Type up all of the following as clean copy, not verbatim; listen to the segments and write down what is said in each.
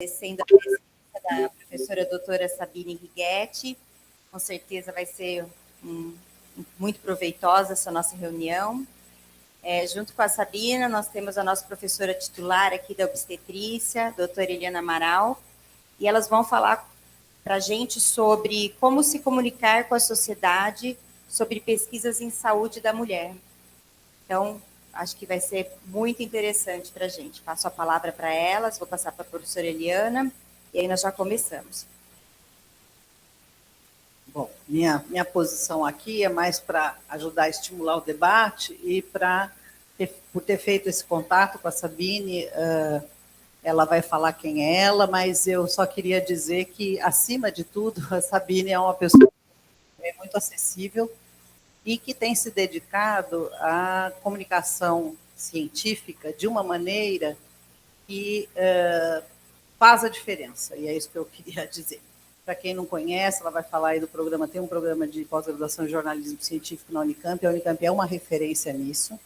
agradecendo a presença da professora doutora Sabine Righetti. Com certeza vai ser muito proveitosa essa nossa reunião. Junto com a Sabina, nós temos a nossa professora titular aqui da obstetrícia, a doutora Eliana Amaral, e elas vão falar para a gente sobre como se comunicar com a sociedade sobre pesquisas em saúde da mulher. Então, acho que vai ser muito interessante para a gente. Passo a palavra para elas, vou passar para a professora Eliana, e aí nós já começamos. Bom, minha posição aqui é mais para ajudar a estimular o debate e por ter feito esse contato com a Sabine, ela vai falar quem é ela, mas eu só queria dizer que, acima de tudo, a Sabine é uma pessoa muito acessível e que tem se dedicado à comunicação científica de uma maneira que faz a diferença, e é isso que eu queria dizer. Para quem não conhece, ela vai falar aí do programa, tem um programa de pós-graduação em jornalismo científico na Unicamp, a Unicamp é uma referência nisso,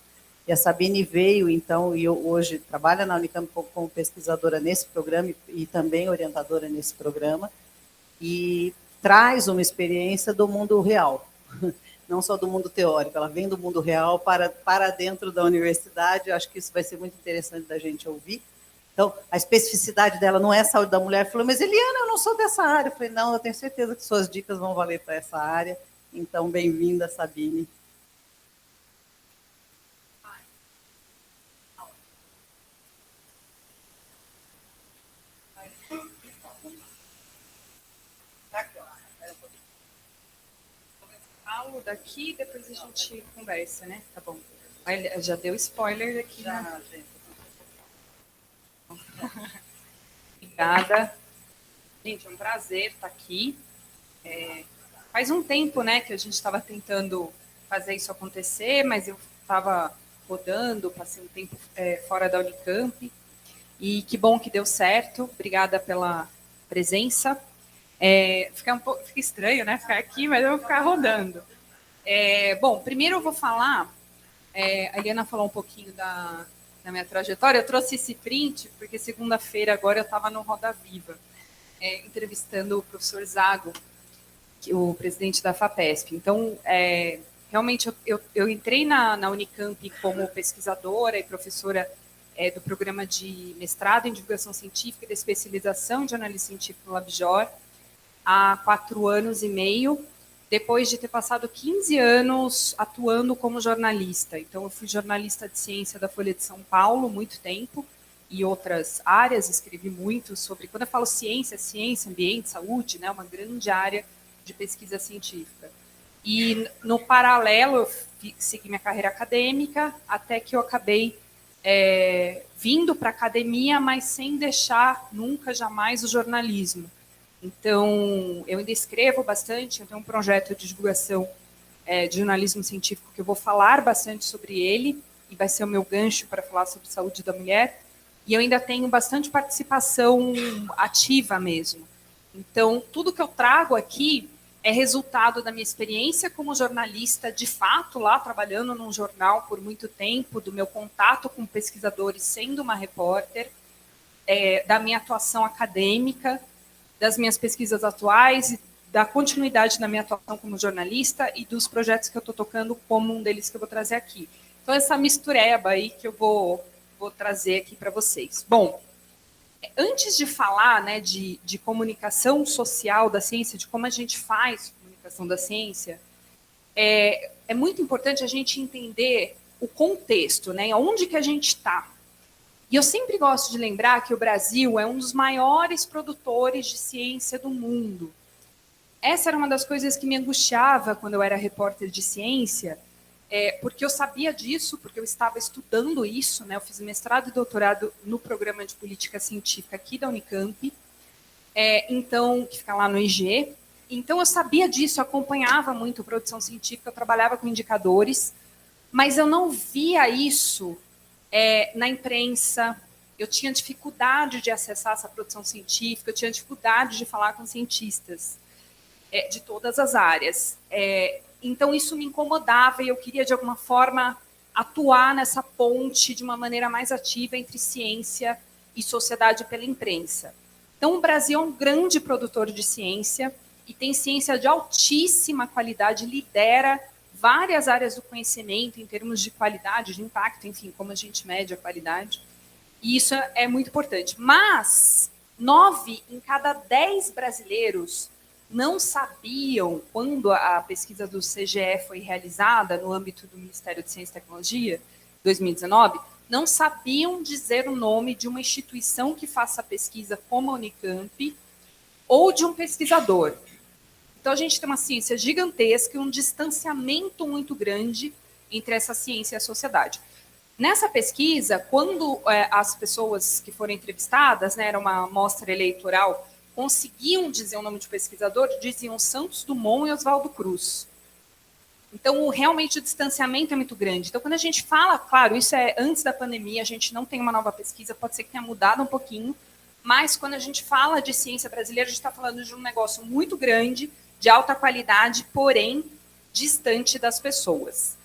e a Sabine veio, então, e hoje trabalha na Unicamp como pesquisadora nesse programa e também orientadora nesse programa, e traz uma experiência do mundo real, não só do mundo teórico, ela vem do mundo real para dentro da universidade, eu acho que isso vai ser muito interessante da gente ouvir. Então, a especificidade dela não é a saúde da mulher. Falou, mas Eliana, eu não sou dessa área. Eu falei, não, eu tenho certeza que suas dicas vão valer para essa área. Então, bem-vinda, Sabine. Falo daqui, depois a gente conversa, né? Tá bom. Já deu spoiler aqui. Já, né? Gente. Obrigada. Gente, é um prazer estar aqui. Faz um tempo, né, que a gente estava tentando fazer isso acontecer, mas eu estava rodando, passei um tempo fora da Unicamp, e que bom que deu certo. Obrigada pela presença. Fica estranho, né, ficar aqui, mas eu vou ficar rodando. Bom, primeiro eu vou falar, a Eliana falou um pouquinho da minha trajetória, eu trouxe esse print, porque segunda-feira agora eu estava no Roda Viva, entrevistando o professor Zago, o presidente da FAPESP. Então, realmente, eu entrei na Unicamp como pesquisadora e professora do programa de mestrado em divulgação científica e da especialização de análise científica no LabJOR há 4 anos e meio, depois de ter passado 15 anos atuando como jornalista. Então, eu fui jornalista de ciência da Folha de São Paulo, muito tempo, e outras áreas, escrevi muito sobre, quando eu falo ciência, ambiente, saúde, né, uma grande área de pesquisa científica. E, no paralelo, eu segui minha carreira acadêmica, até que eu acabei vindo para a academia, mas sem deixar nunca, jamais, o jornalismo. Então, eu ainda escrevo bastante, eu tenho um projeto de divulgação de jornalismo científico que eu vou falar bastante sobre ele, e vai ser o meu gancho para falar sobre saúde da mulher, e eu ainda tenho bastante participação ativa mesmo. Então, tudo que eu trago aqui é resultado da minha experiência como jornalista, de fato, lá trabalhando num jornal por muito tempo, do meu contato com pesquisadores sendo uma repórter, da minha atuação acadêmica, das minhas pesquisas atuais, da continuidade na minha atuação como jornalista e dos projetos que eu estou tocando, como um deles que eu vou trazer aqui. Então, essa mistureba aí que eu vou trazer aqui para vocês. Bom, antes de falar, né, de comunicação social da ciência, de como a gente faz comunicação da ciência, é muito importante a gente entender o contexto, né, onde que a gente está. E eu sempre gosto de lembrar que o Brasil é um dos maiores produtores de ciência do mundo. Essa era uma das coisas que me angustiava quando eu era repórter de ciência, porque eu sabia disso, porque eu estava estudando isso, né? Eu fiz mestrado e doutorado no programa de política científica aqui da Unicamp, então, que fica lá no IG. Então, eu sabia disso, eu acompanhava muito a produção científica, eu trabalhava com indicadores, mas eu não via isso na imprensa. Eu tinha dificuldade de acessar essa produção científica, eu tinha dificuldade de falar com cientistas de todas as áreas. Então, isso me incomodava e eu queria, de alguma forma, atuar nessa ponte de uma maneira mais ativa entre ciência e sociedade pela imprensa. Então, o Brasil é um grande produtor de ciência e tem ciência de altíssima qualidade, lidera várias áreas do conhecimento em termos de qualidade, de impacto, enfim, como a gente mede a qualidade. E isso é muito importante. Mas 9 em cada 10 brasileiros não sabiam, quando a pesquisa do CGE foi realizada no âmbito do Ministério de Ciência e Tecnologia, 2019, não sabiam dizer o nome de uma instituição que faça pesquisa como a Unicamp ou de um pesquisador. Então, a gente tem uma ciência gigantesca e um distanciamento muito grande entre essa ciência e a sociedade. Nessa pesquisa, quando as pessoas que foram entrevistadas, né, era uma amostra eleitoral, conseguiam dizer o nome de pesquisador, diziam Santos Dumont e Oswaldo Cruz. Então, realmente, o distanciamento é muito grande. Então, quando a gente fala, claro, isso é antes da pandemia, a gente não tem uma nova pesquisa, pode ser que tenha mudado um pouquinho, mas quando a gente fala de ciência brasileira, a gente está falando de um negócio muito grande, de alta qualidade, porém, distante das pessoas.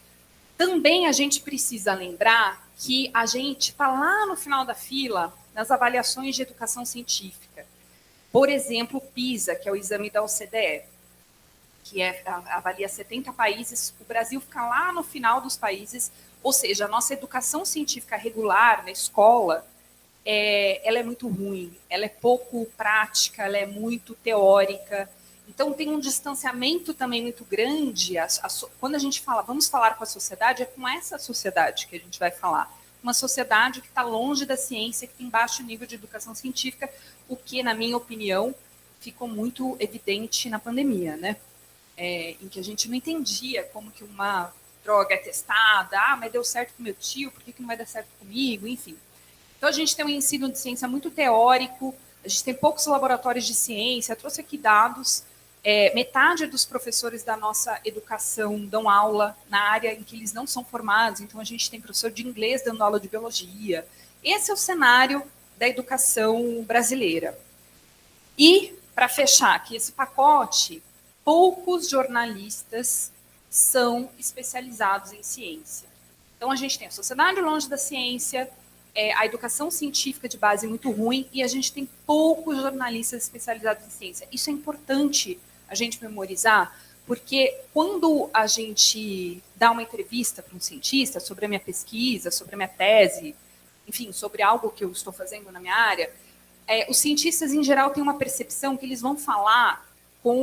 Também a gente precisa lembrar que a gente está lá no final da fila nas avaliações de educação científica. Por exemplo, o PISA, que é o exame da OCDE, que avalia 70 países, o Brasil fica lá no final dos países, ou seja, a nossa educação científica regular na escola, ela é muito ruim, ela é pouco prática, ela é muito teórica. Então, tem um distanciamento também muito grande. Quando a gente fala, vamos falar com a sociedade, é com essa sociedade que a gente vai falar. Uma sociedade que está longe da ciência, que tem baixo nível de educação científica, o que, na minha opinião, ficou muito evidente na pandemia, né? Em que a gente não entendia como que uma droga é testada, mas deu certo com meu tio, por que não vai dar certo comigo, enfim. Então, a gente tem um ensino de ciência muito teórico, a gente tem poucos laboratórios de ciência, trouxe aqui dados, metade dos professores da nossa educação dão aula na área em que eles não são formados, então a gente tem professor de inglês dando aula de biologia. Esse é o cenário da educação brasileira. E, para fechar aqui esse pacote, poucos jornalistas são especializados em ciência. Então, a gente tem a sociedade longe da ciência, a educação científica de base muito ruim, e a gente tem poucos jornalistas especializados em ciência. Isso é importante a gente memorizar, porque quando a gente dá uma entrevista para um cientista sobre a minha pesquisa, sobre a minha tese, enfim, sobre algo que eu estou fazendo na minha área, os cientistas, em geral, têm uma percepção que eles vão falar com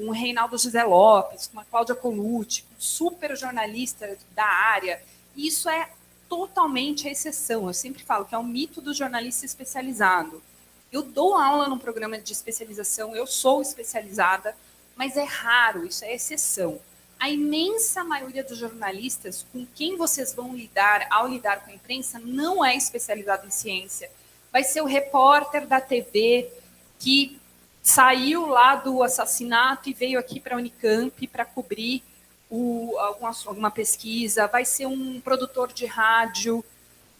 um Reinaldo José Lopes, com uma Cláudia Colucci, um super jornalista da área. E isso é totalmente a exceção. Eu sempre falo que é o mito do jornalista especializado. Eu dou aula num programa de especialização, eu sou especializada, mas é raro, isso é exceção. A imensa maioria dos jornalistas com quem vocês vão lidar ao lidar com a imprensa não é especializado em ciência. Vai ser o repórter da TV que saiu lá do assassinato e veio aqui para a Unicamp para cobrir alguma pesquisa, vai ser um produtor de rádio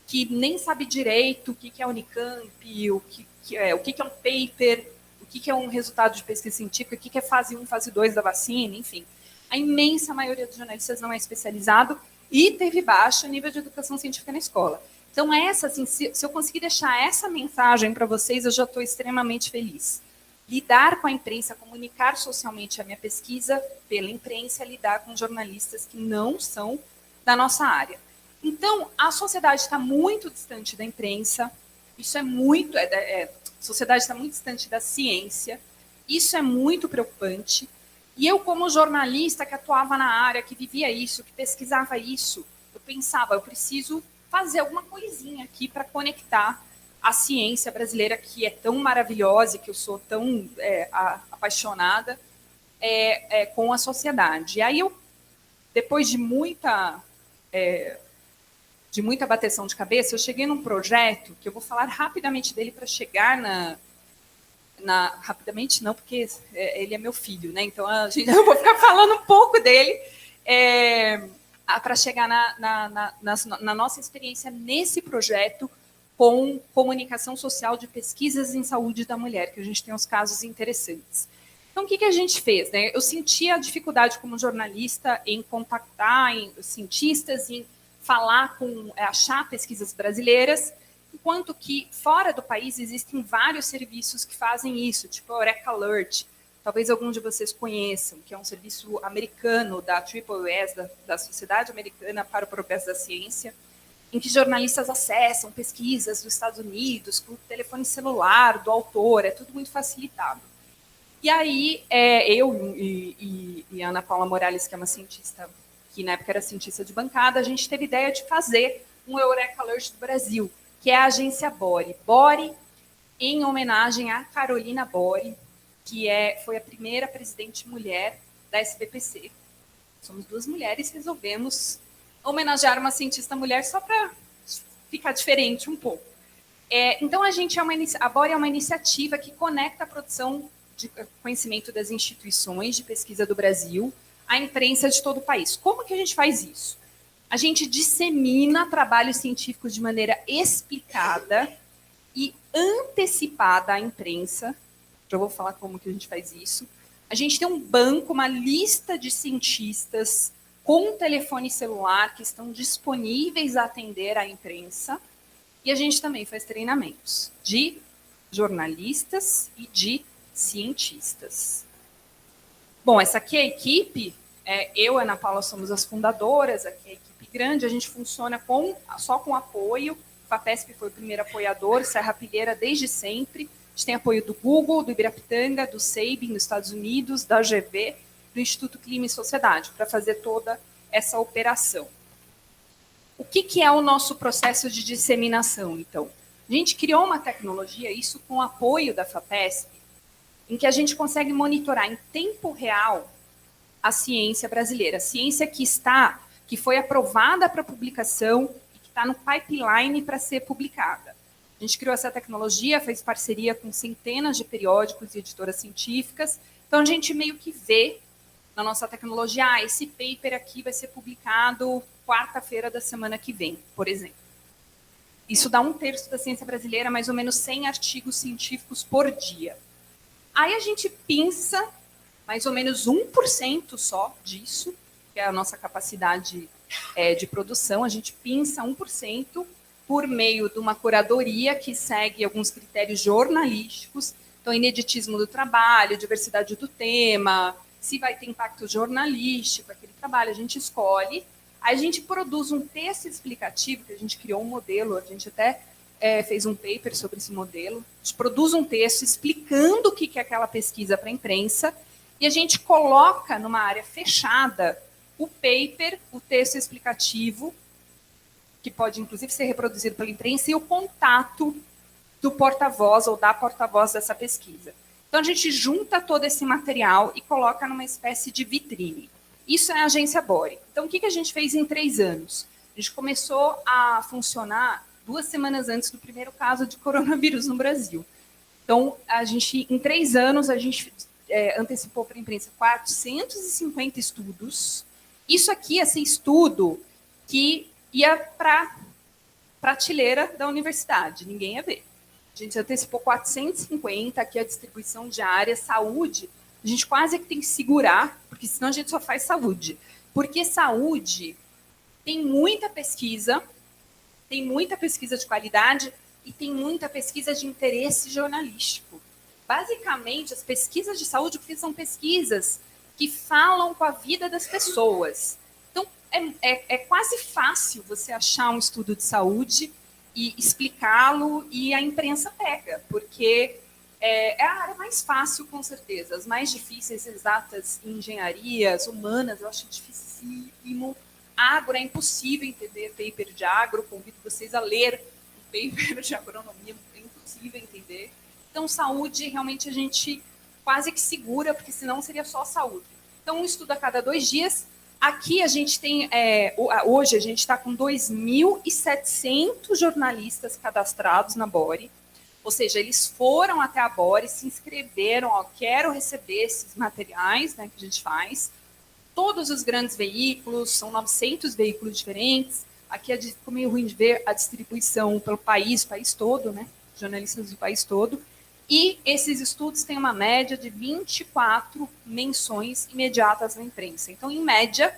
que nem sabe direito o que é a Unicamp, o que é um paper, o que é um resultado de pesquisa científica, o que é fase 1, fase 2 da vacina, enfim. A imensa maioria dos jornalistas não é especializado e teve baixo nível de educação científica na escola. Então, assim, se eu conseguir deixar essa mensagem para vocês, eu já estou extremamente feliz. Lidar com a imprensa, comunicar socialmente a minha pesquisa pela imprensa, lidar com jornalistas que não são da nossa área. Então, a sociedade está muito distante da imprensa, isso é muito, a sociedade está muito distante da ciência, isso é muito preocupante. E eu, como jornalista que atuava na área, que vivia isso, que pesquisava isso, eu pensava, eu preciso fazer alguma coisinha aqui para conectar a ciência brasileira, que é tão maravilhosa e que eu sou tão apaixonada, com a sociedade. E aí, depois de muita bateção de cabeça, eu cheguei num projeto, que eu vou falar rapidamente dele para chegar rapidamente não, porque ele é meu filho, né? Então, eu vou ficar falando um pouco dele, para chegar na nossa experiência nesse projeto, com comunicação social de pesquisas em saúde da mulher, que a gente tem uns casos interessantes. Então, o que a gente fez, né? Eu sentia a dificuldade como jornalista em contactar cientistas, em falar achar pesquisas brasileiras, enquanto que fora do país existem vários serviços que fazem isso, tipo a Eureka Alert, talvez algum de vocês conheçam, que é um serviço americano da AAAS, da Sociedade Americana para o Progresso da Ciência, em que jornalistas acessam pesquisas dos Estados Unidos com o telefone celular do autor, é tudo muito facilitado. E aí, eu e a Ana Paula Morales, que é uma cientista, que na época era cientista de bancada, a gente teve ideia de fazer um Eureka Alert do Brasil, que é a agência Bore. Bore, em homenagem a Carolina Bore, que foi a primeira presidente mulher da SBPC. Somos duas mulheres, resolvemos homenagear uma cientista mulher só para ficar diferente um pouco. Então, a Bore é uma iniciativa que conecta a produção de conhecimento das instituições de pesquisa do Brasil à imprensa de todo o país. Como que a gente faz isso? A gente dissemina trabalhos científicos de maneira explicada e antecipada à imprensa. Já vou falar como que a gente faz isso. A gente tem um banco, uma lista de cientistas com telefone celular que estão disponíveis a atender a imprensa. E a gente também faz treinamentos de jornalistas e de cientistas. Bom, essa aqui é a equipe. Eu e a Ana Paula somos as fundadoras, aqui é a equipe grande, a gente funciona só com apoio. O FAPESP foi o primeiro apoiador, Serra Pilheira desde sempre. A gente tem apoio do Google, do Ibirapitanga, do Sabin, dos Estados Unidos, da GV, do Instituto Clima e Sociedade, para fazer toda essa operação. O que é o nosso processo de disseminação, então? A gente criou uma tecnologia, isso com apoio da FAPESP, em que a gente consegue monitorar em tempo real a ciência brasileira. A ciência que foi aprovada para publicação e que está no pipeline para ser publicada. A gente criou essa tecnologia, fez parceria com centenas de periódicos e editoras científicas. Então, a gente meio que vê na nossa tecnologia, esse paper aqui vai ser publicado quarta-feira da semana que vem, por exemplo. Isso dá 1/3 da ciência brasileira, mais ou menos 100 artigos científicos por dia. Aí a gente pinça mais ou menos 1% só disso, que é a nossa capacidade de produção, a gente pinça 1% por meio de uma curadoria que segue alguns critérios jornalísticos, então ineditismo do trabalho, diversidade do tema, se vai ter impacto jornalístico, aquele trabalho, a gente escolhe, aí a gente produz um texto explicativo, que a gente criou um modelo, a gente até fez um paper sobre esse modelo, a gente produz um texto explicando o que é aquela pesquisa para a imprensa, e a gente coloca numa área fechada o paper, o texto explicativo, que pode inclusive ser reproduzido pela imprensa, e o contato do porta-voz ou da porta-voz dessa pesquisa. Então, a gente junta todo esse material e coloca numa espécie de vitrine. Isso é a agência Bore. Então, o que a gente fez em 3 anos? A gente começou a funcionar 2 semanas antes do primeiro caso de coronavírus no Brasil. Então, em 3 anos, a gente antecipou para a imprensa 450 estudos. Isso aqui ia ser estudo que ia para a prateleira da universidade, ninguém ia ver. A gente antecipou 450, aqui a distribuição diária, saúde, a gente quase que tem que segurar, porque senão a gente só faz saúde. Porque saúde tem muita pesquisa de qualidade e tem muita pesquisa de interesse jornalístico. Basicamente, as pesquisas de saúde, porque são pesquisas que falam com a vida das pessoas. Então, é quase fácil você achar um estudo de saúde e explicá-lo, e a imprensa pega, porque é a área mais fácil, com certeza. As mais difíceis, exatas, engenharias, humanas, eu acho dificílimo. Agro, é impossível entender paper de agro, convido vocês a ler um paper de agronomia, é impossível entender. Então, saúde, realmente, a gente quase que segura, porque senão seria só saúde. Então, um estudo a cada 2 dias. Aqui a gente tem, hoje a gente está com 2.700 jornalistas cadastrados na Bore, ou seja, eles foram até a Bore, se inscreveram, quero receber esses materiais, né, que a gente faz. Todos os grandes veículos, são 900 veículos diferentes. Aqui ficou meio ruim de ver a distribuição pelo país todo, né, jornalistas do país todo. E esses estudos têm uma média de 24 menções imediatas na imprensa. Então, em média,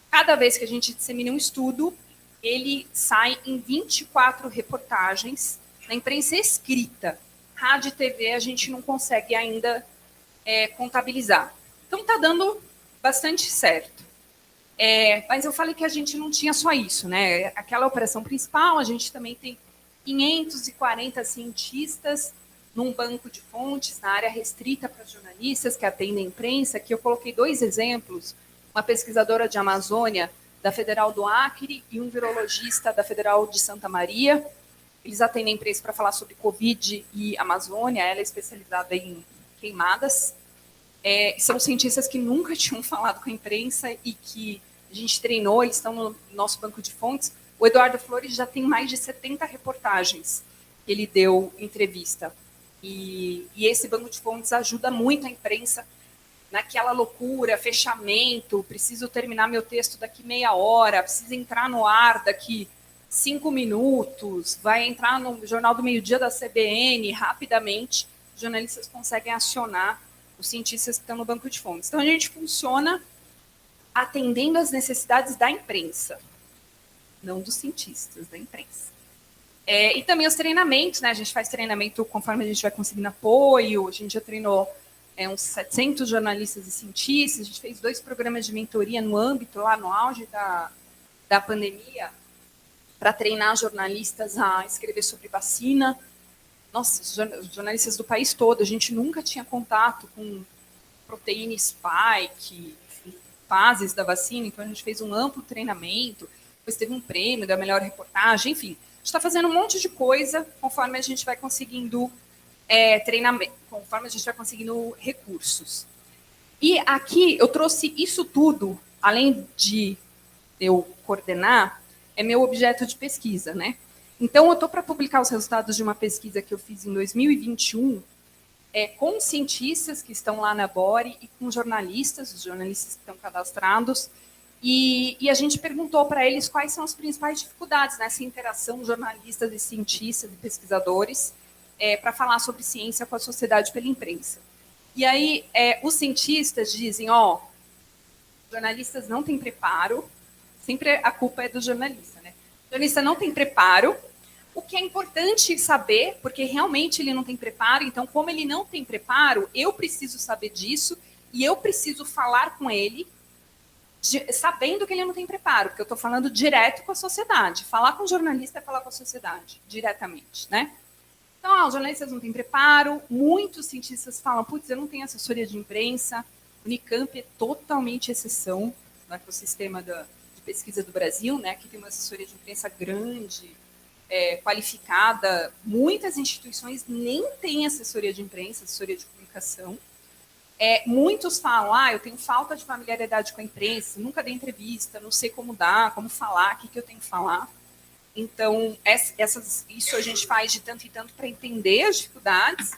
cada vez que a gente dissemina um estudo, ele sai em 24 reportagens na imprensa escrita. Rádio e TV a gente não consegue ainda contabilizar. Então, está dando bastante certo. Mas eu falei que a gente não tinha só isso, né? Aquela operação principal, a gente também tem 540 cientistas num banco de fontes na área restrita para jornalistas que atendem a imprensa, que eu coloquei 2 exemplos, uma pesquisadora de Amazônia, da Federal do Acre, e um virologista da Federal de Santa Maria. Eles atendem a imprensa para falar sobre Covid e Amazônia, ela é especializada em queimadas. São cientistas que nunca tinham falado com a imprensa e que a gente treinou, eles estão no nosso banco de fontes. O Eduardo Flores já tem mais de 70 reportagens que ele deu entrevista. E esse banco de fontes ajuda muito a imprensa naquela loucura, fechamento, preciso terminar meu texto daqui meia hora, preciso entrar no ar daqui 5 minutos, vai entrar no Jornal do Meio-Dia da CBN rapidamente, os jornalistas conseguem acionar os cientistas que estão no banco de fontes. Então, a gente funciona atendendo às necessidades da imprensa, não dos cientistas, da imprensa. E também os treinamentos, né? A gente faz treinamento conforme a gente vai conseguindo apoio, a gente já treinou uns 700 jornalistas e cientistas, a gente fez 2 programas de mentoria no âmbito, lá no auge da pandemia, para treinar jornalistas a escrever sobre vacina. Nossa, os jornalistas do país todo, a gente nunca tinha contato com proteína spike, fases da vacina, então a gente fez um amplo treinamento, depois teve um prêmio da melhor reportagem, enfim. A gente está fazendo um monte de coisa conforme a gente vai conseguindo treinamento, conforme a gente vai conseguindo recursos. E aqui eu trouxe isso tudo, além de eu coordenar, é meu objeto de pesquisa, né? Então, eu estou para publicar os resultados de uma pesquisa que eu fiz em 2021, com cientistas que estão lá na Bore e com jornalistas, os jornalistas que estão cadastrados, e a gente perguntou para eles quais são as principais dificuldades nessa interação jornalistas e cientistas e pesquisadores para falar sobre ciência com a sociedade pela imprensa. E aí, os cientistas dizem, jornalistas não têm preparo, sempre a culpa é do jornalista, né? O jornalista não tem preparo, o que é importante saber, porque realmente ele não tem preparo, então, como ele não tem preparo, eu preciso saber disso e eu preciso falar com ele, sabendo que ele não tem preparo, porque eu estou falando direto com a sociedade. Falar com o jornalista é falar com a sociedade, diretamente, né? Então, os jornalistas não têm preparo, muitos cientistas falam, putz, eu não tenho assessoria de imprensa, o Unicamp é totalmente exceção no ecossistema de pesquisa do Brasil, né, que tem uma assessoria de imprensa grande, qualificada, muitas instituições nem têm assessoria de imprensa, assessoria de comunicação. Muitos falam, eu tenho falta de familiaridade com a imprensa, nunca dei entrevista, não sei como dar, como falar, o que eu tenho que falar. Então, isso a gente faz de tanto em tanto para entender as dificuldades.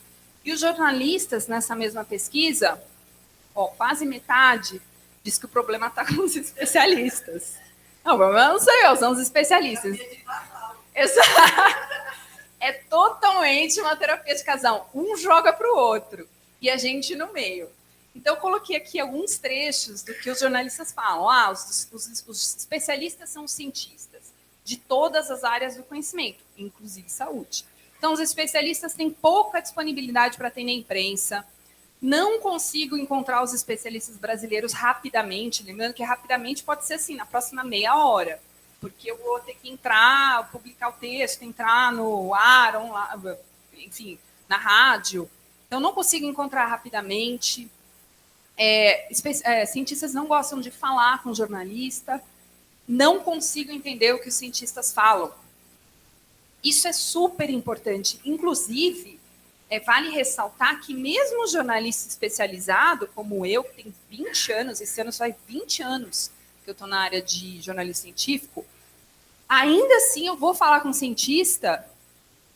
E os jornalistas, nessa mesma pesquisa, quase metade diz que o problema está com os especialistas. Não, o problema não sou eu, são os especialistas. É totalmente uma terapia de casal. Um joga para o outro e a gente no meio. Então, eu coloquei aqui alguns trechos do que os jornalistas falam. Os especialistas são os cientistas de todas as áreas do conhecimento, inclusive saúde. Então, os especialistas têm pouca disponibilidade para atender a imprensa. Não consigo encontrar os especialistas brasileiros rapidamente. Lembrando que rapidamente pode ser assim, na próxima meia hora. Porque eu vou ter que entrar, publicar o texto, entrar no ar, online, enfim, na rádio. Então, não consigo encontrar rapidamente. Cientistas não gostam de falar com jornalista. Não consigo entender o que os cientistas falam. Isso é super importante. Inclusive, vale ressaltar que mesmo o jornalista especializado, como eu, que tem 20 anos, esse ano faz 20 anos que eu estou na área de jornalismo científico, ainda assim eu vou falar com um cientista.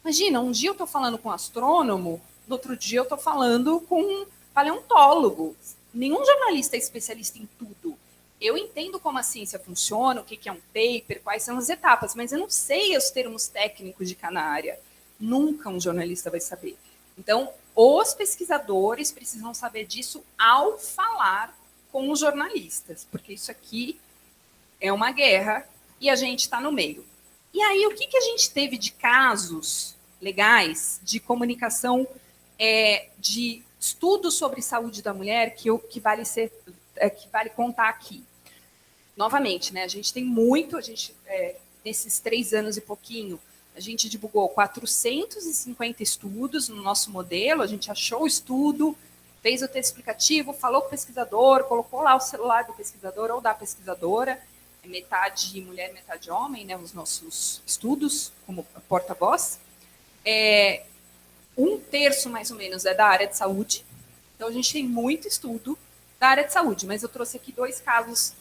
Imagina, um dia eu estou falando com um astrônomo, no outro dia eu estou falando com um paleontólogo. Nenhum jornalista é especialista em tudo. Eu entendo como a ciência funciona, o que é um paper, quais são as etapas, mas eu não sei os termos técnicos de cada área. Nunca um jornalista vai saber. Então, os pesquisadores precisam saber disso ao falar com os jornalistas, porque isso aqui é uma guerra e a gente está no meio. E aí, o que a gente teve de casos legais de comunicação, de estudos sobre saúde da mulher que vale contar aqui? Novamente, né, a gente tem muito, nesses 3 anos e pouquinho, a gente divulgou 450 estudos no nosso modelo, a gente achou o estudo, fez o texto explicativo, falou com o pesquisador, colocou lá o celular do pesquisador ou da pesquisadora, metade mulher, metade homem, né, os nossos estudos, como porta-voz. 1/3, mais ou menos, é da área de saúde. Então, a gente tem muito estudo da área de saúde, mas eu trouxe aqui 2 casos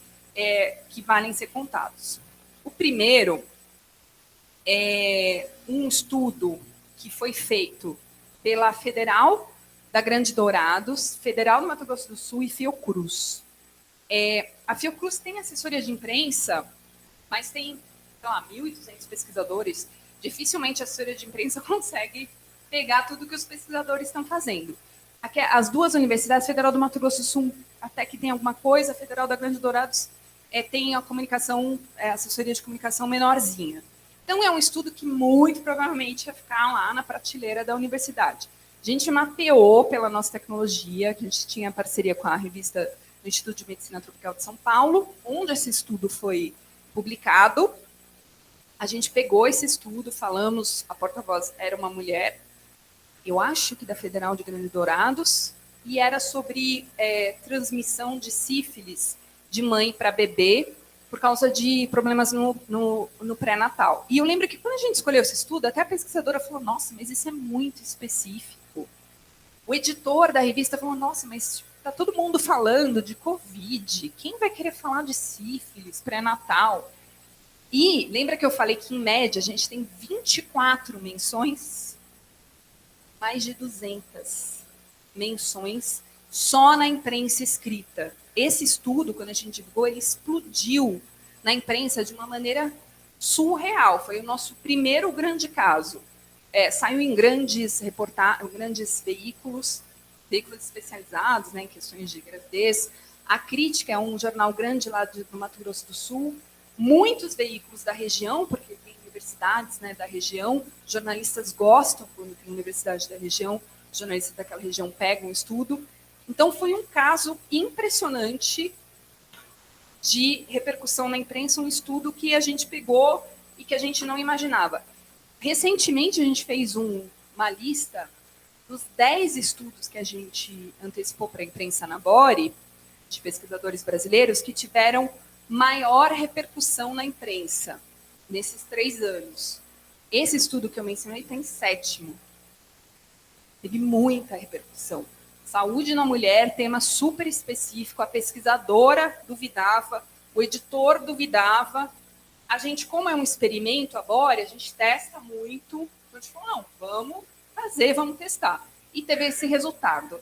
que valem ser contados. O primeiro é um estudo que foi feito pela Federal da Grande Dourados, Federal do Mato Grosso do Sul e Fiocruz. A Fiocruz tem assessoria de imprensa, mas tem, sei lá, 1.200 pesquisadores. Dificilmente a assessoria de imprensa consegue pegar tudo que os pesquisadores estão fazendo. Aqui, as 2 universidades, Federal do Mato Grosso do Sul, até que tem alguma coisa, a Federal da Grande Dourados tem a comunicação, assessoria de comunicação menorzinha. Então, é um estudo que muito provavelmente ia ficar lá na prateleira da universidade. A gente mapeou pela nossa tecnologia, que a gente tinha parceria com a revista do Instituto de Medicina Tropical de São Paulo, onde esse estudo foi publicado. A gente pegou esse estudo, falamos, a porta-voz era uma mulher, eu acho que da Federal de Grande Dourados, e era sobre transmissão de sífilis de mãe para bebê, por causa de problemas no pré-natal. E eu lembro que quando a gente escolheu esse estudo, até a pesquisadora falou, nossa, mas isso é muito específico. O editor da revista falou, nossa, mas está todo mundo falando de Covid, quem vai querer falar de sífilis, pré-natal? E lembra que eu falei que, em média, a gente tem 24 menções? Mais de 200 menções só na imprensa escrita. Esse estudo, quando a gente divulgou, ele explodiu na imprensa de uma maneira surreal. Foi o nosso primeiro grande caso. Saiu em grandes veículos especializados, né, em questões de gravidez. A Crítica é um jornal grande lá do Mato Grosso do Sul. Muitos veículos da região, porque tem universidades, né, da região. Jornalistas gostam quando tem universidade da região. Jornalistas daquela região pegam o estudo. Então, foi um caso impressionante de repercussão na imprensa, um estudo que a gente pegou e que a gente não imaginava. Recentemente, a gente fez uma lista dos 10 estudos que a gente antecipou para a imprensa na Bore, de pesquisadores brasileiros, que tiveram maior repercussão na imprensa nesses 3 anos. Esse estudo que eu mencionei está em 7º. Teve muita repercussão. Saúde na mulher, tema super específico, a pesquisadora duvidava, o editor duvidava. A gente, como é um experimento, a Bore, a gente testa muito. Então a gente falou, não, vamos fazer, vamos testar. E teve esse resultado.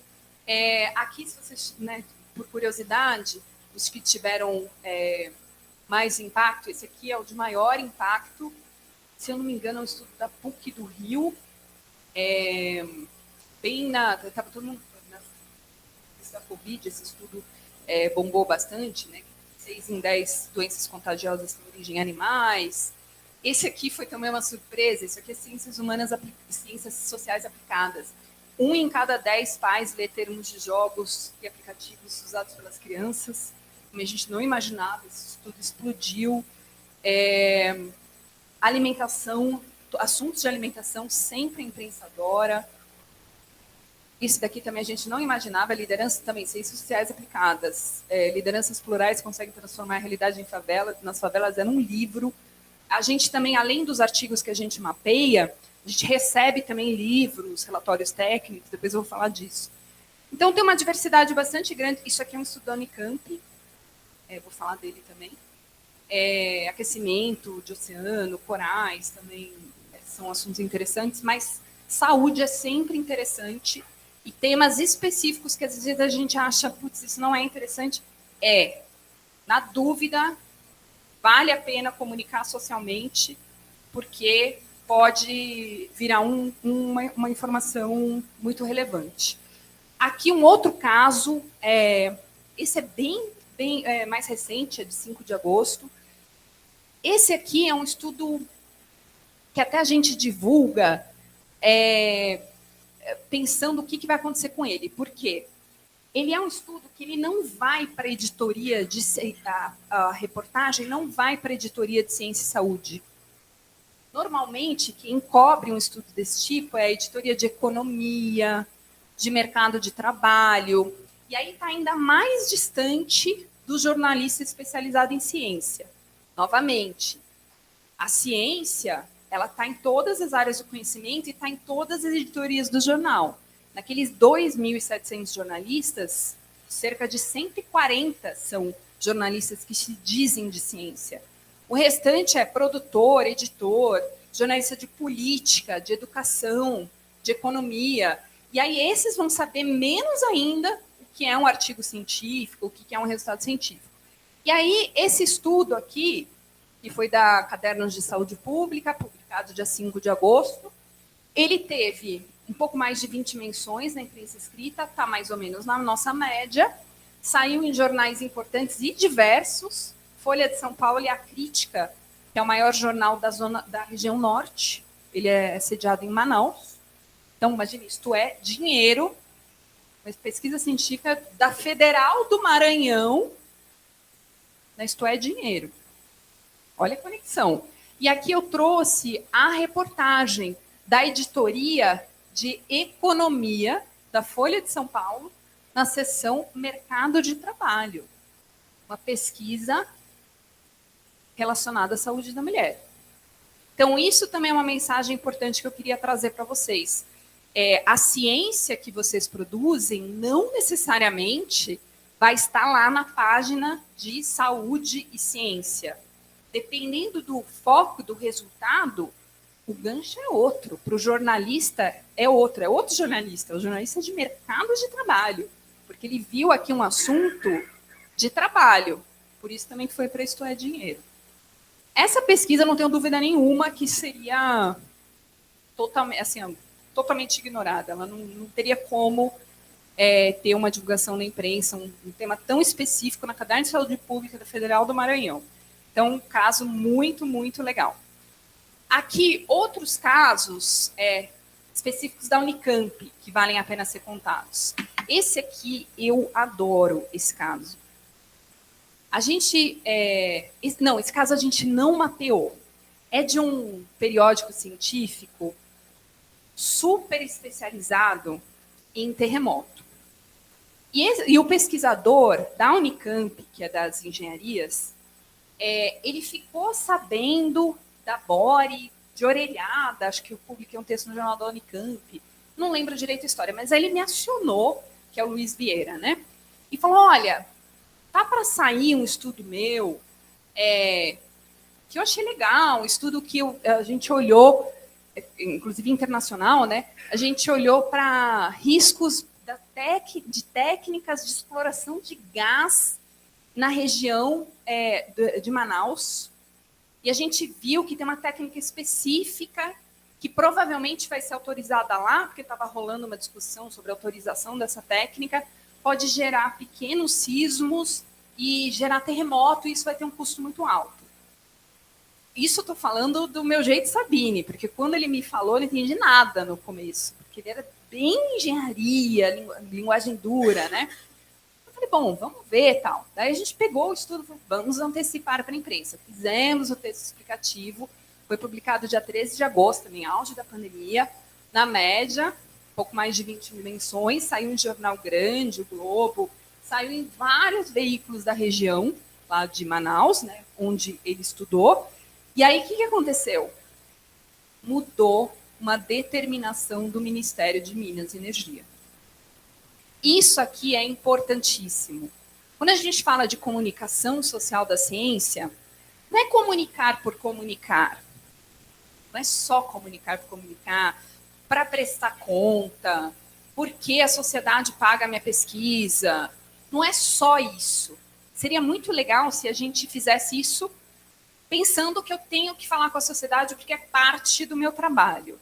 Aqui, se vocês, né, por curiosidade, os que tiveram mais impacto, esse aqui é o de maior impacto. Se eu não me engano, é um estudo da PUC do Rio. Estava todo mundo da Covid, esse estudo bombou bastante, né? 6 em 10 doenças contagiosas têm origem em animais. Esse aqui foi também uma surpresa, isso aqui é ciências humanas, ciências sociais aplicadas. 1 em cada 10 pais lê termos de jogos e aplicativos usados pelas crianças. Como a gente não imaginava, esse estudo explodiu. Alimentação, assuntos de alimentação sempre a imprensa adora. Isso daqui também a gente não imaginava, liderança também, ciências sociais aplicadas. Lideranças plurais conseguem transformar a realidade nas favelas, era um livro. A gente também, além dos artigos que a gente mapeia, a gente recebe também livros, relatórios técnicos, depois eu vou falar disso. Então, tem uma diversidade bastante grande. Isso aqui é um estudo da Unicamp, vou falar dele também. Aquecimento de oceano, corais também são assuntos interessantes, mas saúde é sempre interessante. E temas específicos que às vezes a gente acha, putz, isso não é interessante, na dúvida, vale a pena comunicar socialmente, porque pode virar uma informação muito relevante. Aqui um outro caso, esse é bem mais recente, é de 5 de agosto. Esse aqui é um estudo que até a gente divulga pensando o que vai acontecer com ele. Por quê? Ele é um estudo que ele não vai para a editoria de a reportagem não vai para a editoria de ciência e saúde. Normalmente, quem cobre um estudo desse tipo é a editoria de economia, de mercado de trabalho, e aí está ainda mais distante do jornalista especializado em ciência. Novamente, a ciência ela está em todas as áreas do conhecimento e está em todas as editorias do jornal. Naqueles 2.700 jornalistas, cerca de 140 são jornalistas que se dizem de ciência. O restante é produtor, editor, jornalista de política, de educação, de economia. E aí esses vão saber menos ainda o que é um artigo científico, o que é um resultado científico. E aí esse estudo aqui, que foi da Cadernos de Saúde Pública, publicado dia 5 de agosto, ele teve um pouco mais de 20 menções na imprensa escrita, está mais ou menos na nossa média, saiu em jornais importantes e diversos, Folha de São Paulo e A Crítica, que é o maior jornal da região norte, ele é sediado em Manaus. Então, imagine, isto é dinheiro, uma pesquisa científica da Federal do Maranhão, isto é dinheiro. Olha a conexão. E aqui eu trouxe a reportagem da editoria de economia da Folha de São Paulo, na seção Mercado de Trabalho. Uma pesquisa relacionada à saúde da mulher. Então, isso também é uma mensagem importante que eu queria trazer para vocês. A ciência que vocês produzem não necessariamente vai estar lá na página de saúde e ciência. Dependendo do foco, do resultado, o gancho é outro. Para o jornalista é outro jornalista, é o jornalista de mercado de trabalho, porque ele viu aqui um assunto de trabalho. Por isso também foi para Isto é Dinheiro. Essa pesquisa, não tenho dúvida nenhuma, que seria totalmente ignorada. Ela não teria como ter uma divulgação na imprensa, um tema tão específico na Caderno de Saúde Pública da Federal do Maranhão. Então, um caso muito, muito legal. Aqui, outros casos específicos da Unicamp, que valem a pena ser contados. Esse aqui, eu adoro esse caso. Esse caso a gente não mapeou. É de um periódico científico super especializado em terremoto. E o pesquisador da Unicamp, que é das engenharias, ele ficou sabendo da Bore de orelhada, acho que eu publiquei um texto no Jornal da Unicamp, não lembro direito a história, mas aí ele me acionou, que é o Luiz Vieira, né? E falou, olha, tá para sair um estudo meu, que eu achei legal, um estudo que a gente olhou, inclusive internacional, né? A gente olhou para riscos de técnicas de exploração de gás na região de Manaus, e a gente viu que tem uma técnica específica que provavelmente vai ser autorizada lá, porque estava rolando uma discussão sobre a autorização dessa técnica, pode gerar pequenos sismos e gerar terremoto, e isso vai ter um custo muito alto. Isso eu estou falando do meu jeito Sabine, porque quando ele me falou, eu não entendi nada no começo, porque ele era bem engenharia, linguagem dura, né? Eu falei, bom, vamos ver tal. Daí a gente pegou o estudo, vamos antecipar para a imprensa. Fizemos o texto explicativo, foi publicado dia 13 de agosto, em auge da pandemia, na média, pouco mais de 20 menções, saiu em jornal grande, o Globo, saiu em vários veículos da região, lá de Manaus, né, onde ele estudou. E aí, o que aconteceu? Mudou uma determinação do Ministério de Minas e Energia. Isso aqui é importantíssimo. Quando a gente fala de comunicação social da ciência, não é comunicar por comunicar. Não é só comunicar por comunicar, para prestar conta, porque a sociedade paga a minha pesquisa. Não é só isso. Seria muito legal se a gente fizesse isso pensando que eu tenho que falar com a sociedade porque é parte do meu trabalho.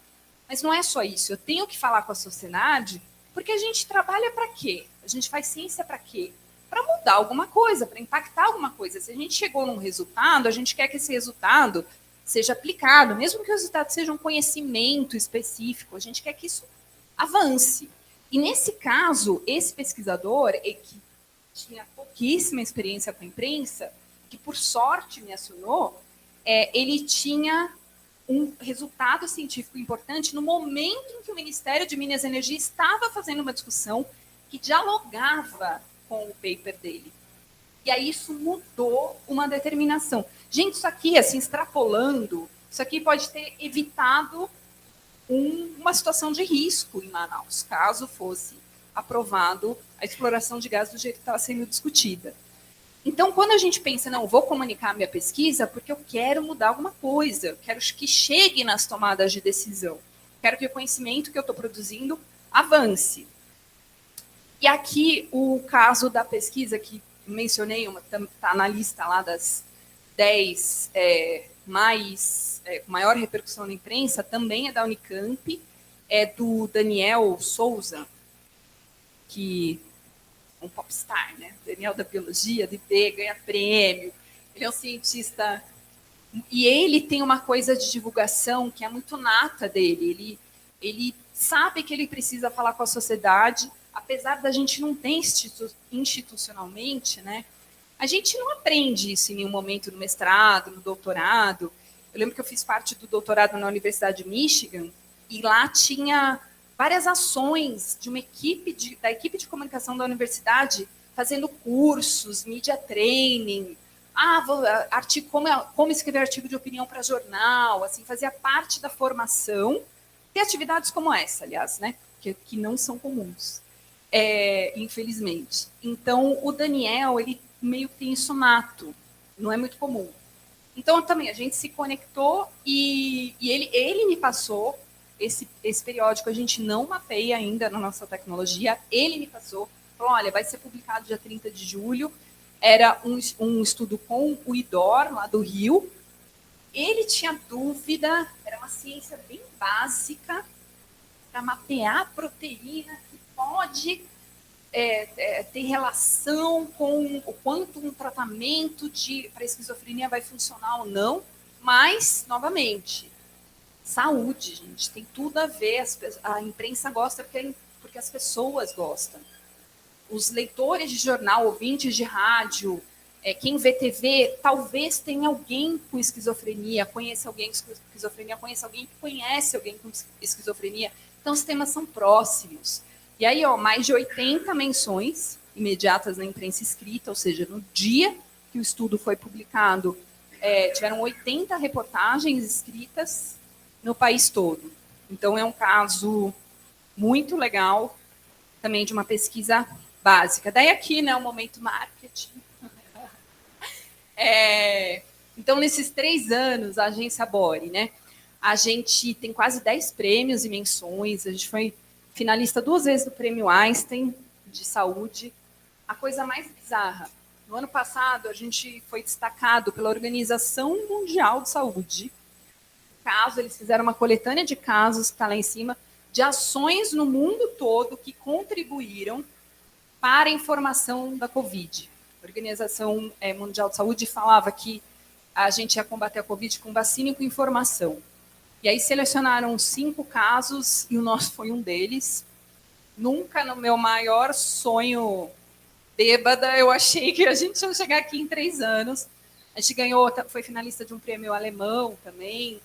Mas não é só isso. Eu tenho que falar com a sociedade porque a gente trabalha para quê? A gente faz ciência para quê? para mudar alguma coisa, para impactar alguma coisa. Se a gente chegou num resultado, a gente quer que esse resultado seja aplicado, mesmo que o resultado seja um conhecimento específico, a gente quer que isso avance. E nesse caso, esse pesquisador, que tinha pouquíssima experiência com a imprensa, que por sorte me acionou, ele tinha um resultado científico importante no momento em que o Ministério de Minas e Energia estava fazendo uma discussão que dialogava com o paper dele. E aí isso mudou uma determinação. Gente, isso aqui, assim, extrapolando, isso aqui pode ter evitado uma situação de risco em Manaus, caso fosse aprovado a exploração de gás do jeito que estava sendo discutida. Então, quando a gente pensa, não, vou comunicar a minha pesquisa porque eu quero mudar alguma coisa, eu quero que chegue nas tomadas de decisão, quero que o conhecimento que eu estou produzindo avance. E aqui o caso da pesquisa que mencionei, está na lista lá das 10 com maior repercussão na imprensa, também é da Unicamp, é do Daniel Souza, que é um popstar, né? Daniel da biologia, do IP, ganha prêmio, ele é um cientista, e ele tem uma coisa de divulgação que é muito nata dele, ele sabe que ele precisa falar com a sociedade, apesar da gente não ter institucionalmente, né? A gente não aprende isso em nenhum momento no mestrado, no doutorado. Eu lembro que eu fiz parte do doutorado na Universidade de Michigan e lá tinha várias ações de uma equipe da equipe de comunicação da universidade fazendo cursos, media training, como escrever artigo de opinião para jornal, assim, fazia parte da formação. Tem atividades como essa, aliás, né, que não são comuns, infelizmente. Então, o Daniel, ele meio que tem isso nato, não é muito comum. Então, também, a gente se conectou e ele me passou esse periódico, a gente não mapeia ainda na nossa tecnologia, ele me passou, falou, olha, vai ser publicado dia 30 de julho, era um estudo com o IDOR, lá do Rio, ele tinha dúvida, era uma ciência bem básica, para mapear a proteína que pode ter relação com o quanto um tratamento para esquizofrenia vai funcionar ou não, mas, novamente, saúde, gente, tem tudo a ver, a imprensa gosta porque as pessoas gostam. Os leitores de jornal, ouvintes de rádio, quem vê TV, talvez tenha alguém com esquizofrenia, conheça alguém com esquizofrenia, conheça alguém que conhece alguém com esquizofrenia, então os temas são próximos. E aí, mais de 80 menções imediatas na imprensa escrita, ou seja, no dia que o estudo foi publicado, tiveram 80 reportagens escritas no país todo. Então, é um caso muito legal, também de uma pesquisa básica. Daí aqui, né, o momento marketing. Então, nesses 3 anos, a agência Bore, né, a gente tem quase 10 prêmios e menções, a gente foi finalista 2 vezes do Prêmio Einstein de Saúde. A coisa mais bizarra, no ano passado a gente foi destacado pela Organização Mundial de Saúde. Eles fizeram uma coletânea de casos, que está lá em cima, de ações no mundo todo que contribuíram para a informação da Covid. A Organização Mundial de Saúde falava que a gente ia combater a Covid com vacina e com informação. E aí selecionaram 5 casos e o nosso foi um deles. Nunca no meu maior sonho bêbada eu achei que a gente ia chegar aqui em 3 anos. A gente ganhou, foi finalista de um prêmio alemão também.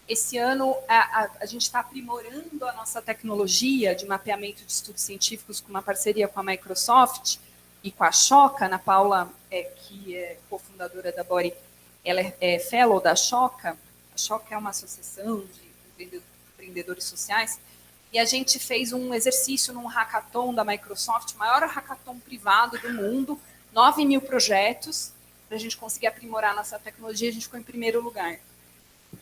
Esse ano a gente está aprimorando a nossa tecnologia de mapeamento de estudos científicos com uma parceria com a Microsoft e com a Choca. Ana Paula, que é cofundadora da Bore, ela é fellow da Choca. A Choca é uma associação de empreendedores sociais, e a gente fez um exercício num hackathon da Microsoft, o maior hackathon privado do mundo, 9.000 projetos, para a gente conseguir aprimorar nossa tecnologia, a gente ficou em primeiro lugar.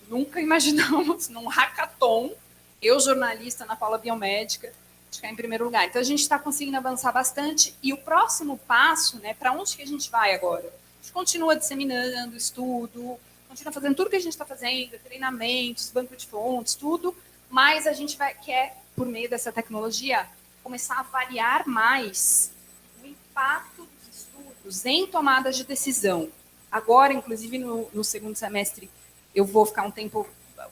Nunca imaginamos, num hackathon, eu, jornalista, Ana Paula Biomédica, ficar em primeiro lugar. Então, a gente está conseguindo avançar bastante, e o próximo passo, né, para onde que a gente vai agora? A gente continua disseminando estudo, continua fazendo tudo que a gente está fazendo, treinamentos, banco de fontes, tudo, mas a gente quer, por meio dessa tecnologia, começar a avaliar mais o impacto dos estudos técnicos em tomadas de decisão. Agora, inclusive, no segundo semestre, eu vou ficar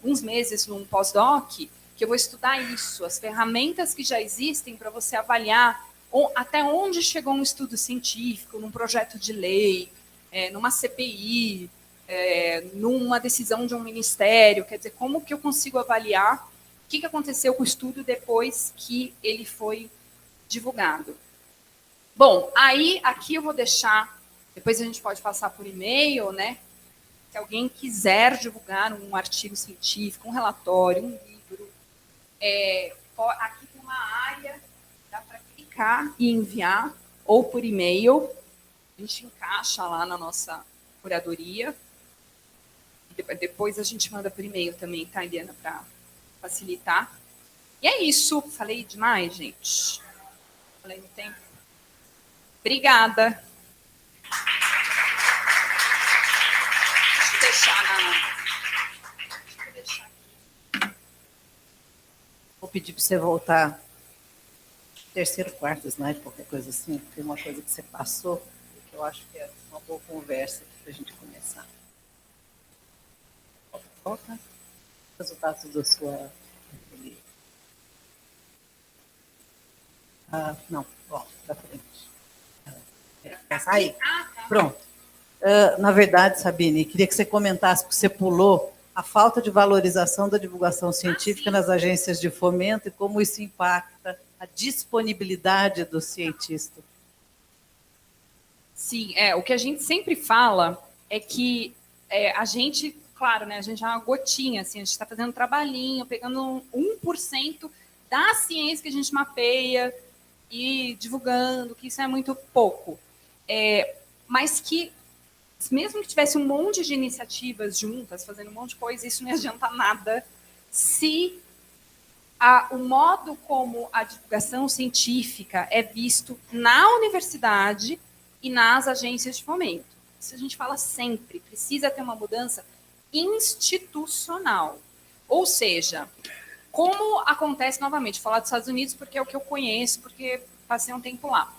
uns meses num pós-doc, que eu vou estudar isso, as ferramentas que já existem para você avaliar até onde chegou um estudo científico, num projeto de lei, numa CPI, numa decisão de um ministério, quer dizer, como que eu consigo avaliar o que aconteceu com o estudo depois que ele foi divulgado. Bom, aí aqui eu vou deixar, depois a gente pode passar por e-mail, né? Se alguém quiser divulgar um artigo científico, um relatório, um livro, aqui tem uma área, dá para clicar e enviar, ou por e-mail, a gente encaixa lá na nossa curadoria. Depois a gente manda por e-mail também, tá, Eliana, para facilitar. E é isso. Falei demais, gente. Falei no tempo. Obrigada. Deixa eu deixar aqui. Vou pedir para você voltar terceiro, quarto slide, qualquer coisa assim. Tem uma coisa que você passou, que eu acho que é uma boa conversa para a gente começar. Volta. Resultados da sua... não, ó, para frente. Aí, pronto. Na verdade, Sabine, queria que você comentasse, porque você pulou a falta de valorização da divulgação científica nas agências de fomento e como isso impacta a disponibilidade do cientista. Sim, o que a gente sempre fala é que a gente, claro, né, a gente é uma gotinha, assim, a gente está fazendo um trabalhinho, pegando 1% da ciência que a gente mapeia e divulgando, que isso é muito pouco. Mas que, mesmo que tivesse um monte de iniciativas juntas, fazendo um monte de coisa, isso não ia adiantar nada se o modo como a divulgação científica é visto na universidade e nas agências de fomento. Isso a gente fala sempre, precisa ter uma mudança institucional. Ou seja, como acontece, novamente, vou falar dos Estados Unidos porque é o que eu conheço, porque passei um tempo lá.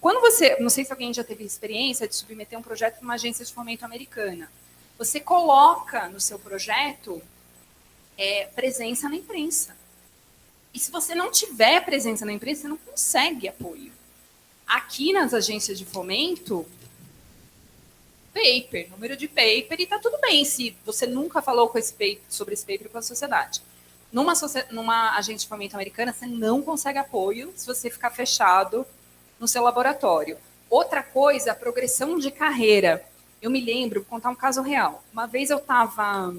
Quando você, não sei se alguém já teve experiência de submeter um projeto para uma agência de fomento americana, você coloca no seu projeto presença na imprensa. E se você não tiver presença na imprensa, você não consegue apoio. Aqui nas agências de fomento, número de paper, e está tudo bem se você nunca falou sobre esse paper com a sociedade. Numa agência de fomento americana, você não consegue apoio se você ficar fechado no seu laboratório. Outra coisa, a progressão de carreira. Eu me lembro, vou contar um caso real. Uma vez eu estava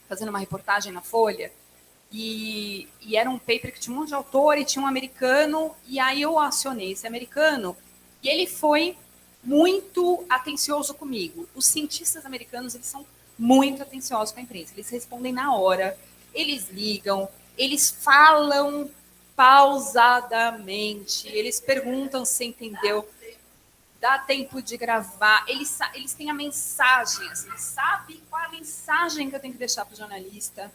fazendo uma reportagem na Folha, e era um paper que tinha um monte de autor, e tinha um americano, e aí eu acionei esse americano, e ele foi muito atencioso comigo. Os cientistas americanos, eles são muito atenciosos com a imprensa. Eles respondem na hora, eles ligam, eles falam pausadamente, eles perguntam se entendeu, dá tempo de gravar, eles têm a mensagem, assim, eles sabem qual é a mensagem que eu tenho que deixar para o jornalista.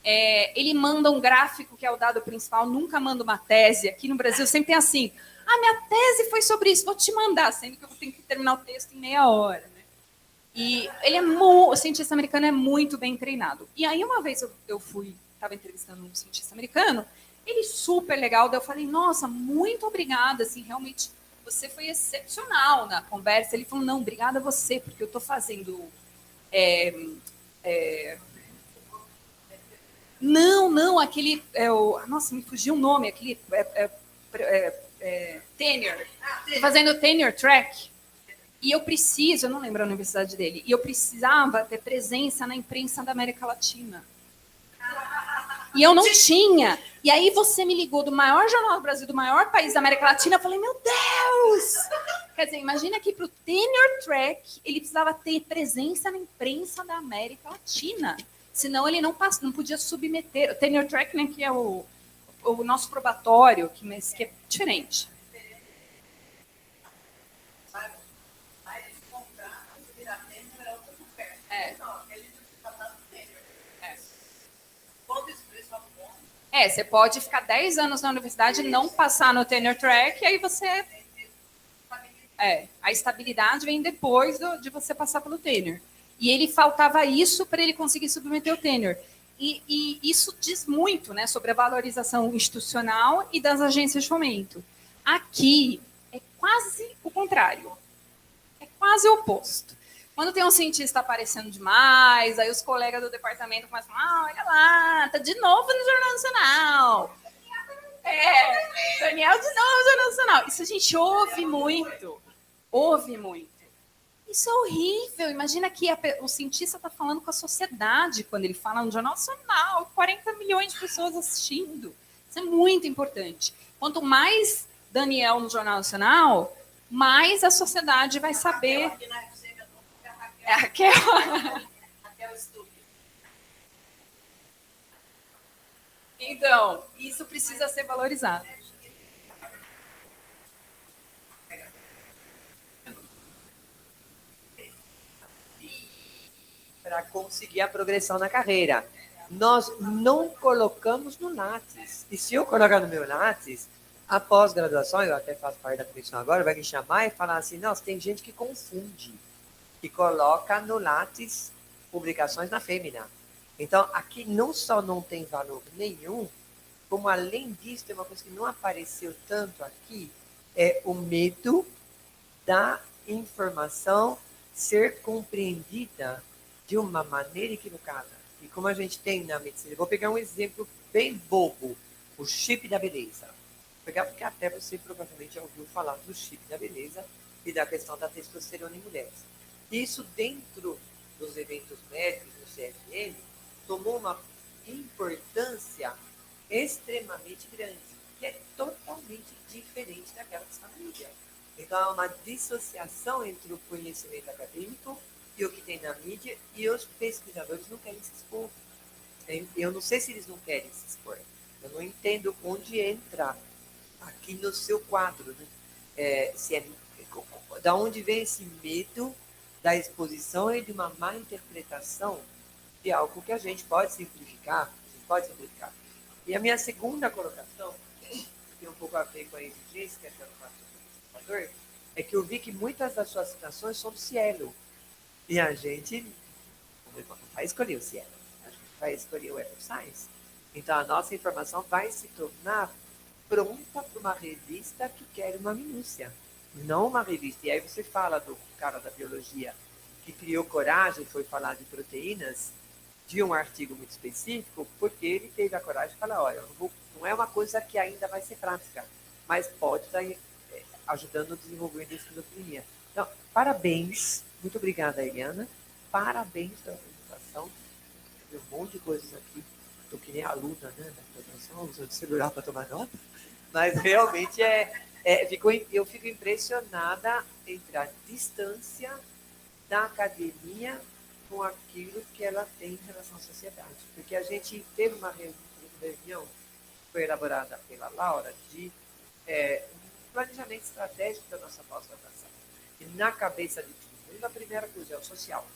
Ele manda um gráfico, que é o dado principal, nunca manda uma tese. Aqui no Brasil sempre tem assim, minha tese foi sobre isso, vou te mandar, sendo que eu tenho que terminar o texto em meia hora. Né? E o cientista americano é muito bem treinado. E aí uma vez eu estava entrevistando um cientista americano, ele super legal, daí eu falei, nossa, muito obrigada, assim, realmente você foi excepcional na conversa. Ele falou, não, obrigada a você, porque eu estou fazendo... Não, aquele... nossa, me fugiu o nome, aquele... tenure. Estou fazendo tenure track. E eu não lembro a universidade dele, e eu precisava ter presença na imprensa da América Latina. E eu não tinha. E aí você me ligou do maior jornal do Brasil, do maior país da América Latina, eu falei, meu Deus! Quer dizer, imagina que para o tenure track, ele precisava ter presença na imprensa da América Latina. Senão ele não podia submeter. O tenure track, né, que é o nosso probatório, que é diferente. Você pode ficar 10 anos na universidade e não passar no tenure track, e aí você... A estabilidade vem depois de você passar pelo tenure. E ele faltava isso para ele conseguir submeter o tenure. E isso diz muito, né, sobre a valorização institucional e das agências de fomento. Aqui é quase o contrário. É quase o oposto. Quando tem um cientista aparecendo demais, aí os colegas do departamento começam a falar, olha lá, tá de novo no Jornal Nacional. Daniel de novo no Jornal Nacional. Isso a gente ouve muito. Ouve muito. Isso é horrível. Imagina que o cientista está falando com a sociedade quando ele fala no Jornal Nacional, 40 milhões de pessoas assistindo. Isso é muito importante. Quanto mais Daniel no Jornal Nacional, mais a sociedade vai saber. É a Raquel. Então, isso precisa ser valorizado. Para conseguir a progressão na carreira. Nós não colocamos no Lattes. E se eu colocar no meu Lattes, a pós-graduação, eu até faço parte da comissão agora, vai me chamar e falar assim, nossa, tem gente que confunde, que coloca no Lattes publicações na fêmea. Então, aqui não só não tem valor nenhum, como além disso, tem uma coisa que não apareceu tanto aqui, é o medo da informação ser compreendida de uma maneira equivocada. E como a gente tem na medicina, eu vou pegar um exemplo bem bobo, o chip da beleza. Vou pegar porque até você provavelmente já ouviu falar do chip da beleza e da questão da testosterona em mulheres. Isso dentro dos eventos médicos do CFM tomou uma importância extremamente grande, que é totalmente diferente daquela que está na mídia. Então, há uma dissociação entre o conhecimento acadêmico e o que tem na mídia, e os pesquisadores não querem se expor. Eu não sei se eles não querem se expor. Eu não entendo onde entra aqui no seu quadro. Né? Da onde vem esse medo da exposição e de uma má interpretação de algo que a gente pode simplificar. E a minha segunda colocação, que tem um pouco a ver com a exigência que a senhora faz do pesquisador, é que eu vi que muitas das suas citações são do Cielo. E a gente não vai escolher o Cielo, a gente vai escolher o Web of Science. Então, a nossa informação vai se tornar pronta para uma revista que quer uma minúcia, não uma revista. E aí você fala do cara da biologia que criou coragem, foi falar de proteínas, de um artigo muito específico, porque ele teve a coragem de falar, olha, não é uma coisa que ainda vai ser prática, mas pode estar ajudando no desenvolvimento da esquizofrenia. Então, parabéns, muito obrigada, Eliana, parabéns pela apresentação, tem um monte de coisas aqui, eu que nem aluna, né, da apresentação, usando o celular para tomar nota, mas realmente eu fico impressionada entre a distância da academia com aquilo que ela tem em relação à sociedade. Porque a gente teve uma reunião que foi elaborada pela Laura de um planejamento estratégico da nossa pós-graduação. E na cabeça de todo mundo, a primeira coisa é o social.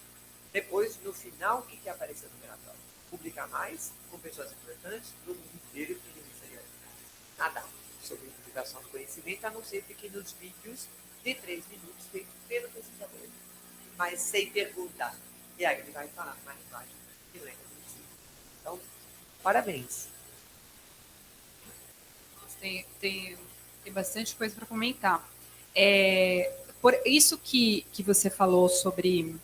Depois, no final, o que apareceu no relatório? Publicar mais, com pessoas importantes, todo mundo inteiro que não seria nada sobre divulgação do conhecimento, a não ser pequenos vídeos de 3 minutos feitos pelo pesquisador, mas sem perguntar. E aí ele vai falar mais embaixo que não é possível. Então, parabéns. Tem bastante coisa para comentar. Por isso que você falou sobre...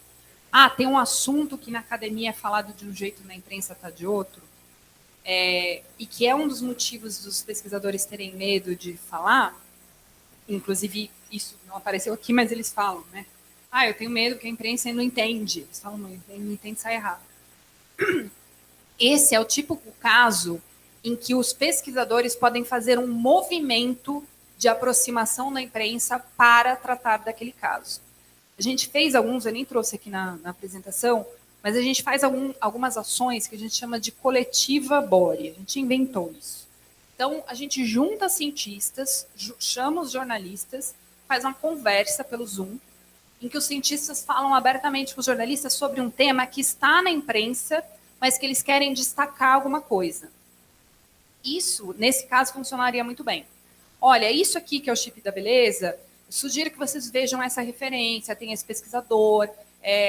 tem um assunto que na academia é falado de um jeito, na imprensa está de outro, e que é um dos motivos dos pesquisadores terem medo de falar, inclusive isso não apareceu aqui, mas eles falam, né? Eu tenho medo que a imprensa não entende. Eles falam, não entende, sai errado. Esse é o típico caso em que os pesquisadores podem fazer um movimento de aproximação da imprensa para tratar daquele caso. A gente fez alguns, eu nem trouxe aqui na apresentação, mas a gente faz algumas ações que a gente chama de coletiva Bore. A gente inventou isso. Então, a gente junta cientistas, chama os jornalistas, faz uma conversa pelo Zoom, em que os cientistas falam abertamente com os jornalistas sobre um tema que está na imprensa, mas que eles querem destacar alguma coisa. Isso, nesse caso, funcionaria muito bem. Olha, isso aqui que é o chip da beleza, sugiro que vocês vejam essa referência, tem esse pesquisador,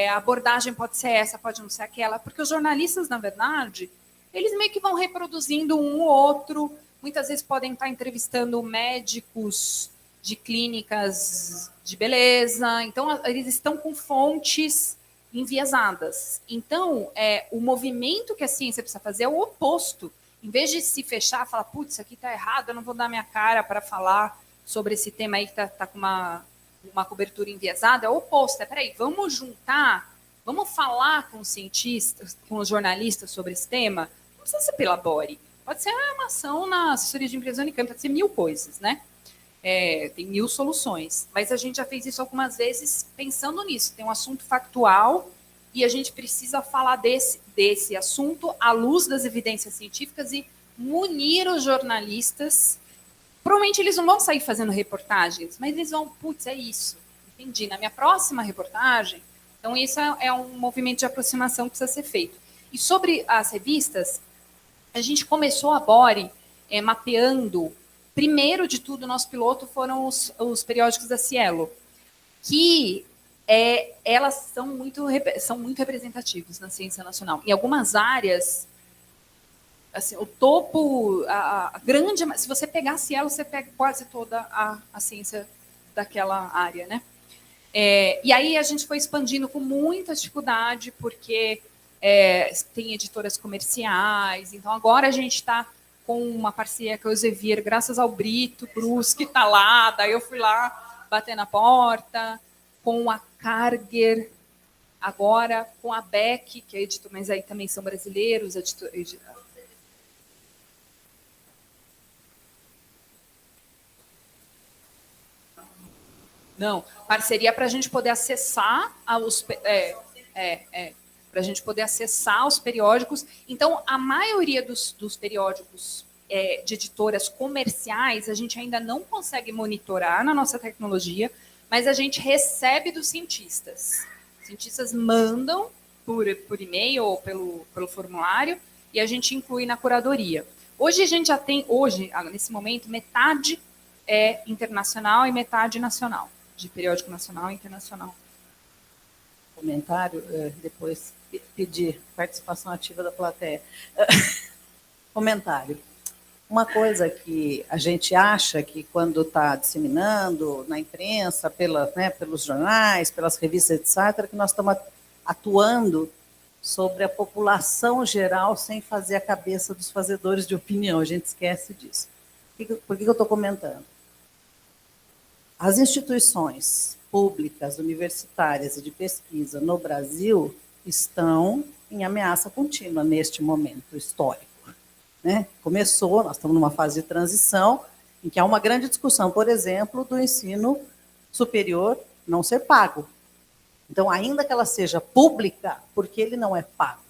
a abordagem pode ser essa, pode não ser aquela, porque os jornalistas, na verdade, eles meio que vão reproduzindo um ou outro, muitas vezes podem estar entrevistando médicos de clínicas de beleza, então eles estão com fontes enviesadas. Então, o movimento que a ciência precisa fazer é o oposto. Em vez de se fechar, falar, putz, isso aqui está errado, eu não vou dar minha cara para falar sobre esse tema aí que está com uma cobertura enviesada, é o oposto. Peraí, vamos juntar, vamos falar com os cientistas, com os jornalistas sobre esse tema. Não precisa ser pela Bore. Pode ser uma ação na assessoria de empresa Unicamp, pode ser 1000 coisas, né? Tem 1000 soluções. Mas a gente já fez isso algumas vezes pensando nisso. Tem um assunto factual e a gente precisa falar desse assunto à luz das evidências científicas e munir os jornalistas. Provavelmente eles não vão sair fazendo reportagens, mas eles vão, putz, é isso, entendi, na minha próxima reportagem. Então, isso é um movimento de aproximação que precisa ser feito. E sobre as revistas, a gente começou a Bore mapeando, primeiro de tudo, nosso piloto foram os periódicos da Cielo, que elas são muito representativos na ciência nacional. Em algumas áreas, assim, o topo, a grande... Se você pegar a Cielo, você pega quase toda a ciência daquela área, né? E aí a gente foi expandindo com muita dificuldade, porque tem editoras comerciais. Então, agora a gente está com uma parceria com o Elsevier, graças ao Brito Cruz, que está lá. Daí eu fui lá bater na porta, com a Karger, agora com a Beck, que é editor, mas aí também são brasileiros, Não, parceria para a gente poder acessar para a gente poder acessar os periódicos. Então, a maioria dos periódicos de editoras comerciais, a gente ainda não consegue monitorar na nossa tecnologia, mas a gente recebe dos cientistas. Os cientistas mandam por e-mail ou pelo formulário e a gente inclui na curadoria. Hoje a gente já tem, nesse momento, metade internacional e metade nacional, de periódico nacional e internacional. Comentário, depois pedir participação ativa da plateia. Comentário. Uma coisa que a gente acha que quando está disseminando na imprensa, pelos jornais, pelas revistas, etc., que nós estamos atuando sobre a população geral sem fazer a cabeça dos fazedores de opinião. A gente esquece disso. Por que eu estou comentando? As instituições públicas, universitárias e de pesquisa no Brasil estão em ameaça contínua neste momento histórico. Né? Começou, nós estamos numa fase de transição, em que há uma grande discussão, por exemplo, do ensino superior não ser pago. Então, ainda que ela seja pública, porque ele não é pago.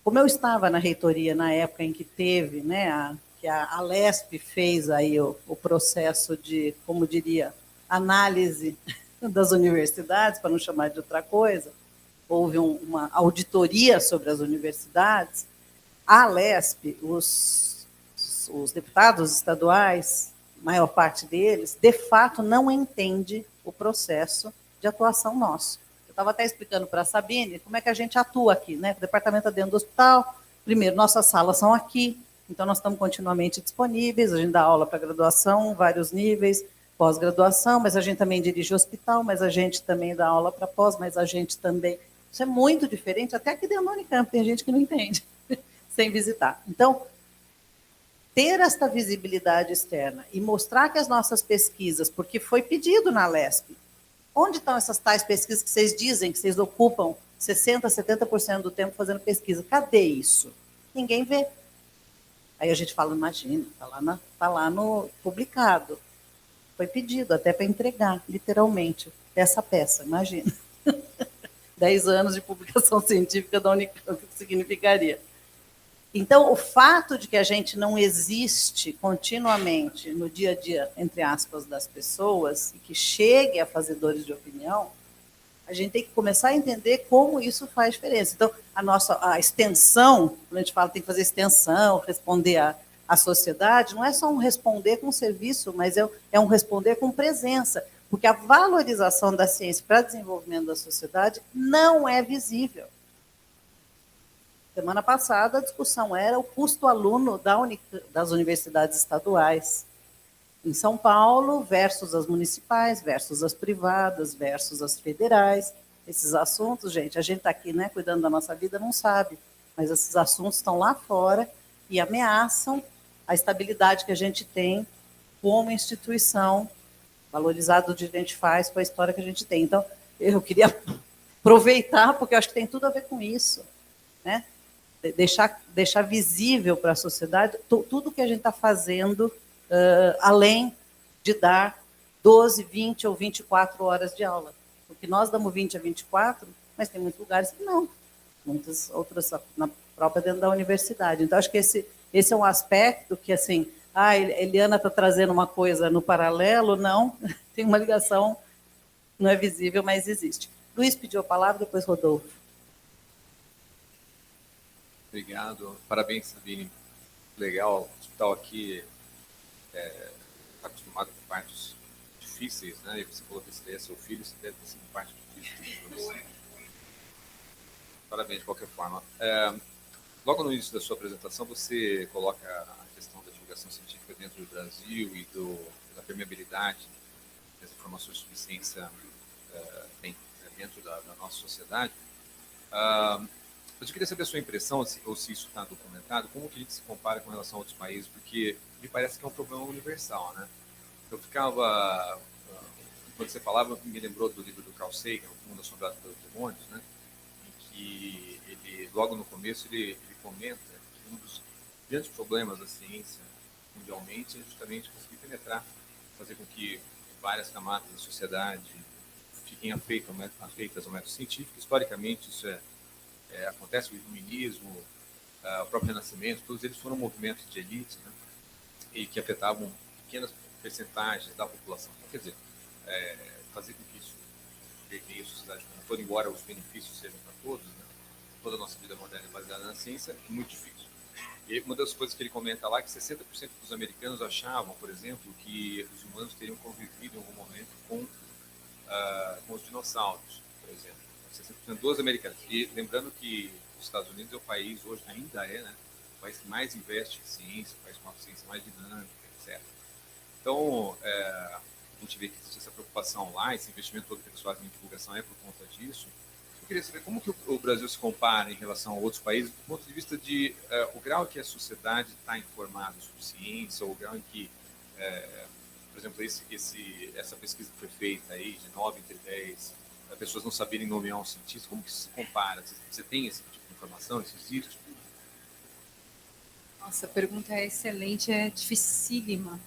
Como eu estava na reitoria na época em que teve, né, que a Alesp fez aí o processo de, como diria, análise das universidades, para não chamar de outra coisa, houve uma auditoria sobre as universidades. A Alesp, os deputados estaduais, maior parte deles, de fato não entende o processo de atuação nosso. Eu estava até explicando para a Sabine como é que a gente atua aqui, né? O departamento está dentro do hospital, primeiro, nossas salas são aqui, então nós estamos continuamente disponíveis, a gente dá aula para graduação, vários níveis, pós-graduação, mas a gente também dirige o hospital, mas a gente também dá aula para pós, mas a gente também... Isso é muito diferente, até aqui dentro do Unicamp, tem gente que não entende, sem visitar. Então, ter esta visibilidade externa e mostrar que as nossas pesquisas, porque foi pedido na Alesp, onde estão essas tais pesquisas que vocês dizem que vocês ocupam 60%, 70% do tempo fazendo pesquisa? Cadê isso? Ninguém vê. Aí a gente fala, imagina, está lá no publicado. Foi pedido até para entregar, literalmente, essa peça, imagina. 10 anos de publicação científica da Unicamp, o que significaria? Então, o fato de que a gente não existe continuamente no dia a dia, entre aspas, das pessoas, e que chegue a fazedores de opinião, a gente tem que começar a entender como isso faz diferença. Então, a extensão, quando a gente fala que tem que fazer extensão, responder à sociedade não é só um responder com serviço, mas é um responder com presença, porque a valorização da ciência para o desenvolvimento da sociedade não é visível. Semana passada, a discussão era o custo aluno das universidades estaduais. Em São Paulo, versus as municipais, versus as privadas, versus as federais. Esses assuntos, gente, a gente está aqui, né, cuidando da nossa vida, não sabe, mas esses assuntos estão lá fora e ameaçam a estabilidade que a gente tem como instituição, valorizado o que a gente faz com a história que a gente tem. Então, eu queria aproveitar, porque eu acho que tem tudo a ver com isso, né? Deixar visível para a sociedade tudo que a gente está fazendo, além de dar 12, 20 ou 24 horas de aula. Porque nós damos 20 a 24, mas tem muitos lugares que não. Muitas outras na própria dentro da universidade. Então, acho que esse é um aspecto que, assim, Eliana está trazendo uma coisa no paralelo, não, tem uma ligação, não é visível, mas existe. Luiz pediu a palavra, depois Rodolfo. Obrigado, parabéns, Sabine. Legal, o hospital aqui está acostumado com partos difíceis, né? E você falou que esse é seu filho, você deve ter sido parte difícil. Parabéns, de qualquer forma. Logo no início da sua apresentação, você coloca a questão da divulgação científica dentro do Brasil e da permeabilidade das informações sobre ciência dentro da nossa sociedade. Eu queria saber a sua impressão, ou se isso está documentado, como que a gente se compara com relação a outros países, porque me parece que é um problema universal, né? Eu ficava, quando você falava, me lembrou do livro do Carl Sagan, O Mundo Assombrado pelos Demônios, né? Em que ele, logo no começo, ele comenta que um dos grandes problemas da ciência mundialmente é justamente conseguir penetrar, fazer com que várias camadas da sociedade fiquem afeitas ao método científico. Historicamente, isso acontece, o iluminismo, o próprio Renascimento, todos eles foram movimentos de elite, né? E que afetavam pequenas percentagens da população. Então, quer dizer, fazer com que isso permeie a sociedade como um todo, embora os benefícios sejam para todos, né? Toda a nossa vida moderna é baseada na ciência, é muito difícil. E uma das coisas que ele comenta lá é que 60% dos americanos achavam, por exemplo, que os humanos teriam convivido em algum momento com os dinossauros, por exemplo. 60% dos americanos. E lembrando que os Estados Unidos é o país, hoje ainda né, o país que mais investe em ciência, o país com a ciência mais dinâmica, etc. Então, a gente vê que existe essa preocupação lá, esse investimento todo que eles fazem em divulgação é por conta disso. Eu queria saber como que o Brasil se compara em relação a outros países, do ponto de vista de o grau que a sociedade está informada sobre ciência, ou o grau em que, por exemplo, essa pesquisa que foi feita aí, de 9 entre 10, as pessoas não saberem nomear um cientista, como que isso se compara? Você tem esse tipo de informação? Isso existe? Nossa, a pergunta é excelente, é dificílima.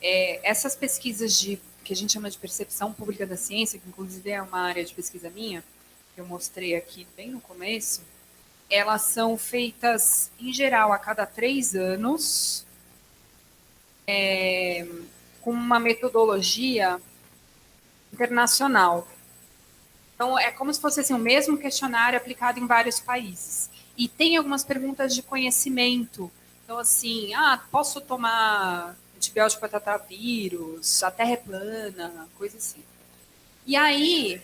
Essas pesquisas que a gente chama de percepção pública da ciência, que inclusive é uma área de pesquisa minha, que eu mostrei aqui bem no começo, elas são feitas, em geral, a cada 3 anos, com uma metodologia internacional. Então, é como se fosse assim, o mesmo questionário aplicado em vários países. E tem algumas perguntas de conhecimento. Então, assim, posso tomar antibiótico para tratar vírus, a terra é plana, coisa assim. E aí...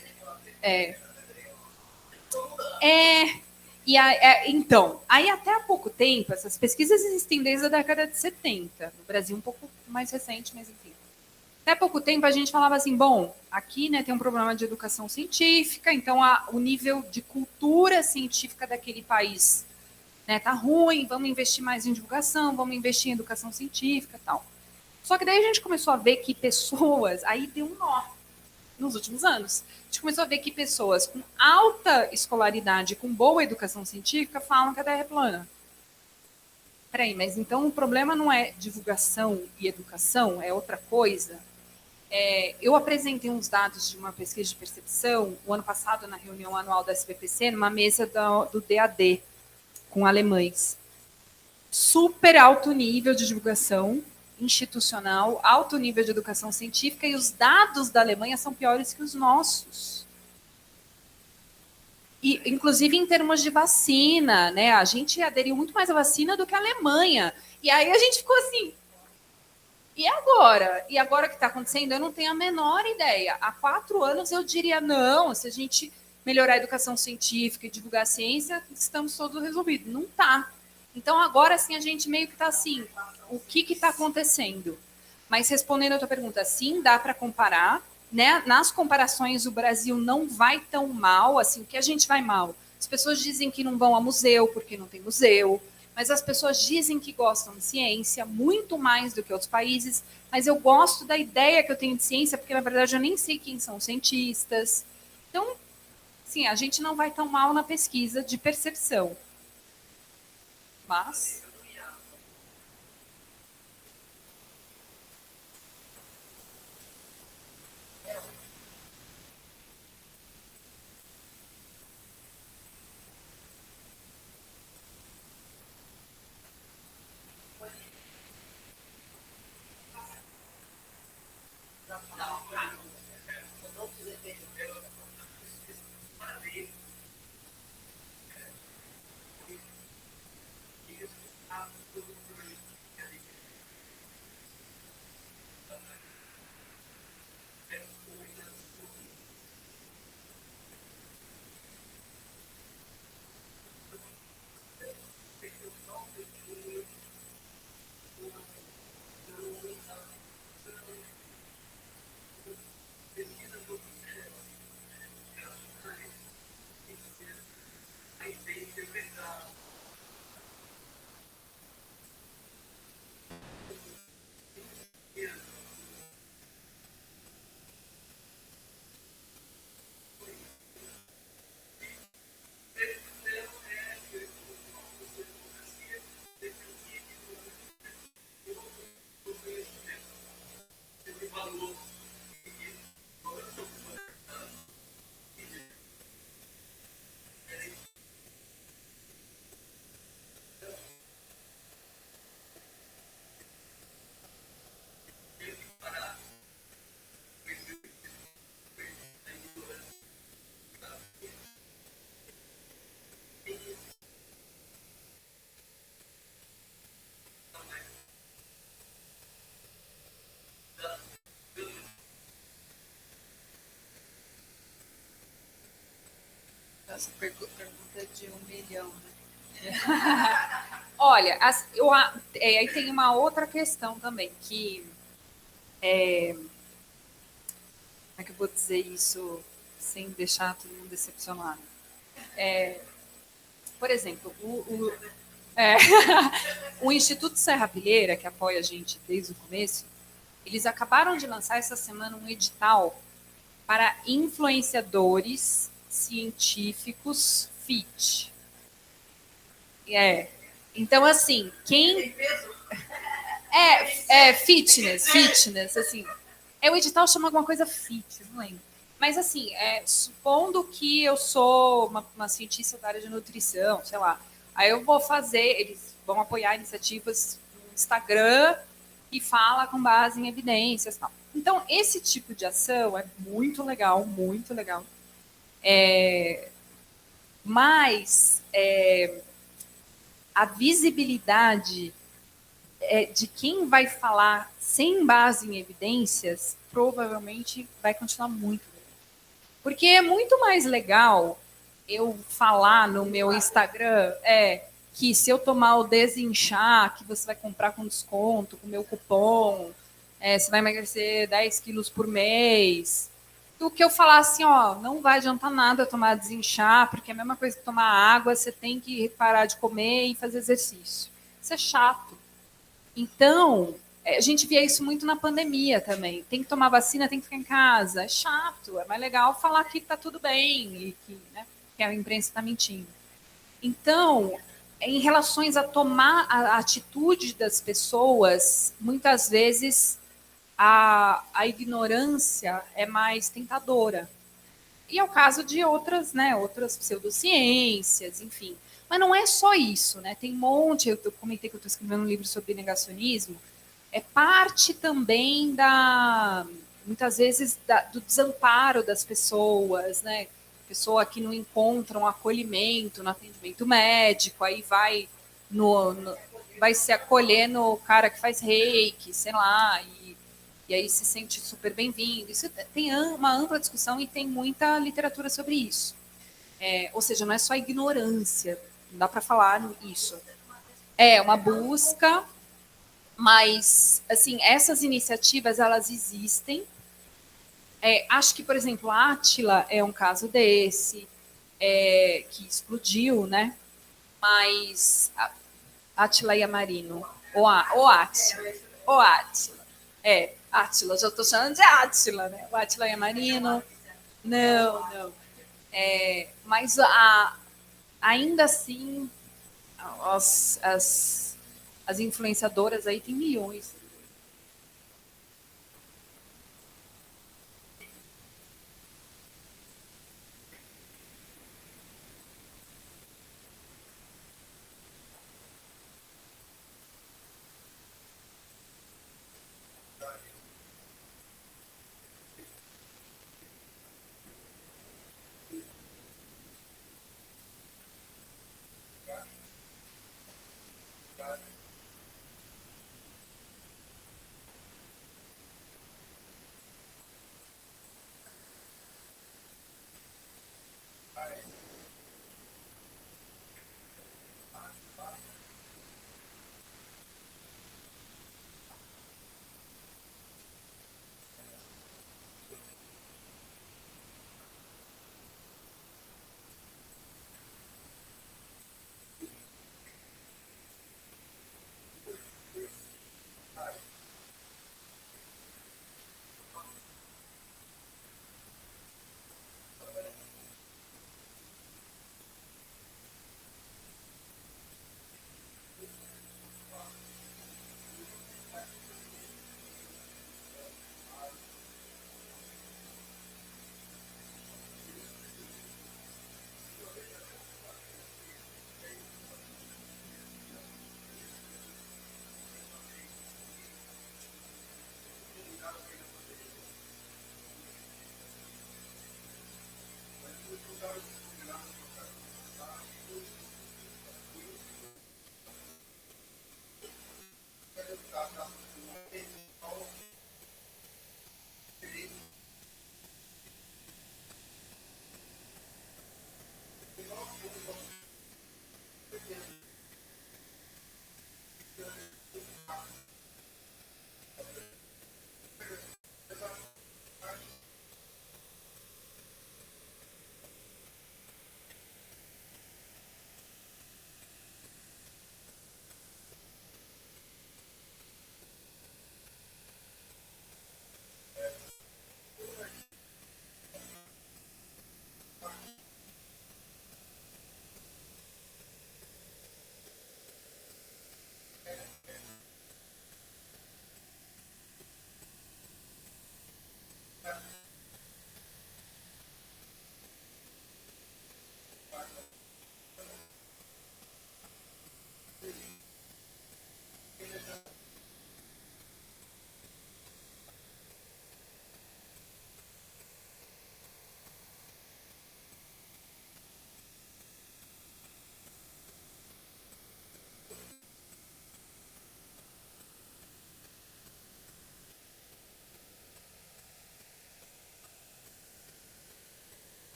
então, aí até há pouco tempo, essas pesquisas existem desde a década de 70. No Brasil, um pouco mais recente, mas enfim. Até há pouco tempo a gente falava assim, bom, aqui né, tem um problema de educação científica, então o nível de cultura científica daquele país tá ruim, vamos investir mais em divulgação, vamos investir em educação científica e tal. Só que daí a gente começou a ver que pessoas, aí deu um nó nos últimos anos. A gente começou a ver que pessoas com alta escolaridade, com boa educação científica, falam que a Terra é plana. Peraí, mas então o problema não é divulgação e educação, é outra coisa? Eu apresentei uns dados de uma pesquisa de percepção o ano passado na reunião anual da SBPC, numa mesa do DAD, com alemães. Super alto nível de divulgação institucional, alto nível de educação científica, e os dados da Alemanha são piores que os nossos. E, inclusive em termos de vacina, né? A gente aderiu muito mais à vacina do que a Alemanha. E aí a gente ficou assim, e agora? E agora o que está acontecendo? Eu não tenho a menor ideia. Há 4 anos eu diria, não, se a gente melhorar a educação científica e divulgar a ciência, estamos todos resolvidos. Não está. Então agora sim a gente meio que está assim, o que está acontecendo? Mas respondendo a tua pergunta, sim, dá para comparar. Né? Nas comparações, o Brasil não vai tão mal, assim, o que a gente vai mal? As pessoas dizem que não vão a museu porque não tem museu, mas as pessoas dizem que gostam de ciência muito mais do que outros países, mas eu gosto da ideia que eu tenho de ciência, porque na verdade eu nem sei quem são os cientistas. Então, sim, a gente não vai tão mal na pesquisa de percepção. Mas essa pergunta de 1 milhão, né? Olha, aí tem uma outra questão também, que como é que eu vou dizer isso sem deixar todo mundo decepcionado? Por exemplo, o Instituto Serra Pilheira, que apoia a gente desde o começo, eles acabaram de lançar essa semana um edital para influenciadores científicos fit. Então, assim, quem... fitness, assim. O edital chama alguma coisa fit, não lembro. Mas, assim, supondo que eu sou uma cientista da área de nutrição, sei lá, aí eu vou eles vão apoiar iniciativas no Instagram e fala com base em evidências e tal. Então, esse tipo de ação é muito legal, muito legal. Mas a visibilidade de quem vai falar sem base em evidências provavelmente vai continuar muito. Porque é muito mais legal eu falar no meu Instagram que se eu tomar o Desinchar, que você vai comprar com desconto, com o meu cupom, você vai emagrecer 10 quilos por mês, do que eu falar assim, ó, não vai adiantar nada tomar Desinchar, porque é a mesma coisa que tomar água, você tem que parar de comer e fazer exercício. Isso é chato. Então, a gente via isso muito na pandemia também. Tem que tomar vacina, tem que ficar em casa. É chato, é mais legal falar que está tudo bem e que a imprensa está mentindo. Então, em relações a tomar a atitude das pessoas, muitas vezes a ignorância é mais tentadora. E é o caso de outras pseudociências, enfim. Mas não é só isso, né? Tem um monte, eu comentei que eu estou escrevendo um livro sobre negacionismo, é parte também muitas vezes, do desamparo das pessoas, né? Pessoa que não encontra um acolhimento no atendimento médico, aí vai vai se acolhendo o cara que faz reiki, sei lá, e aí se sente super bem-vindo. Isso tem uma ampla discussão e tem muita literatura sobre isso. Ou seja, não é só ignorância, não dá para falar isso. É uma busca, mas, assim, essas iniciativas, elas existem. Acho que, por exemplo, a Átila é um caso desse, que explodiu, né? Mas Átila Yamarino, ou Átila, ou Átila. Átila, já estou chamando de Átila, né? O Átila Yamarino. Não. Mas ainda assim, as influenciadoras aí tem milhões.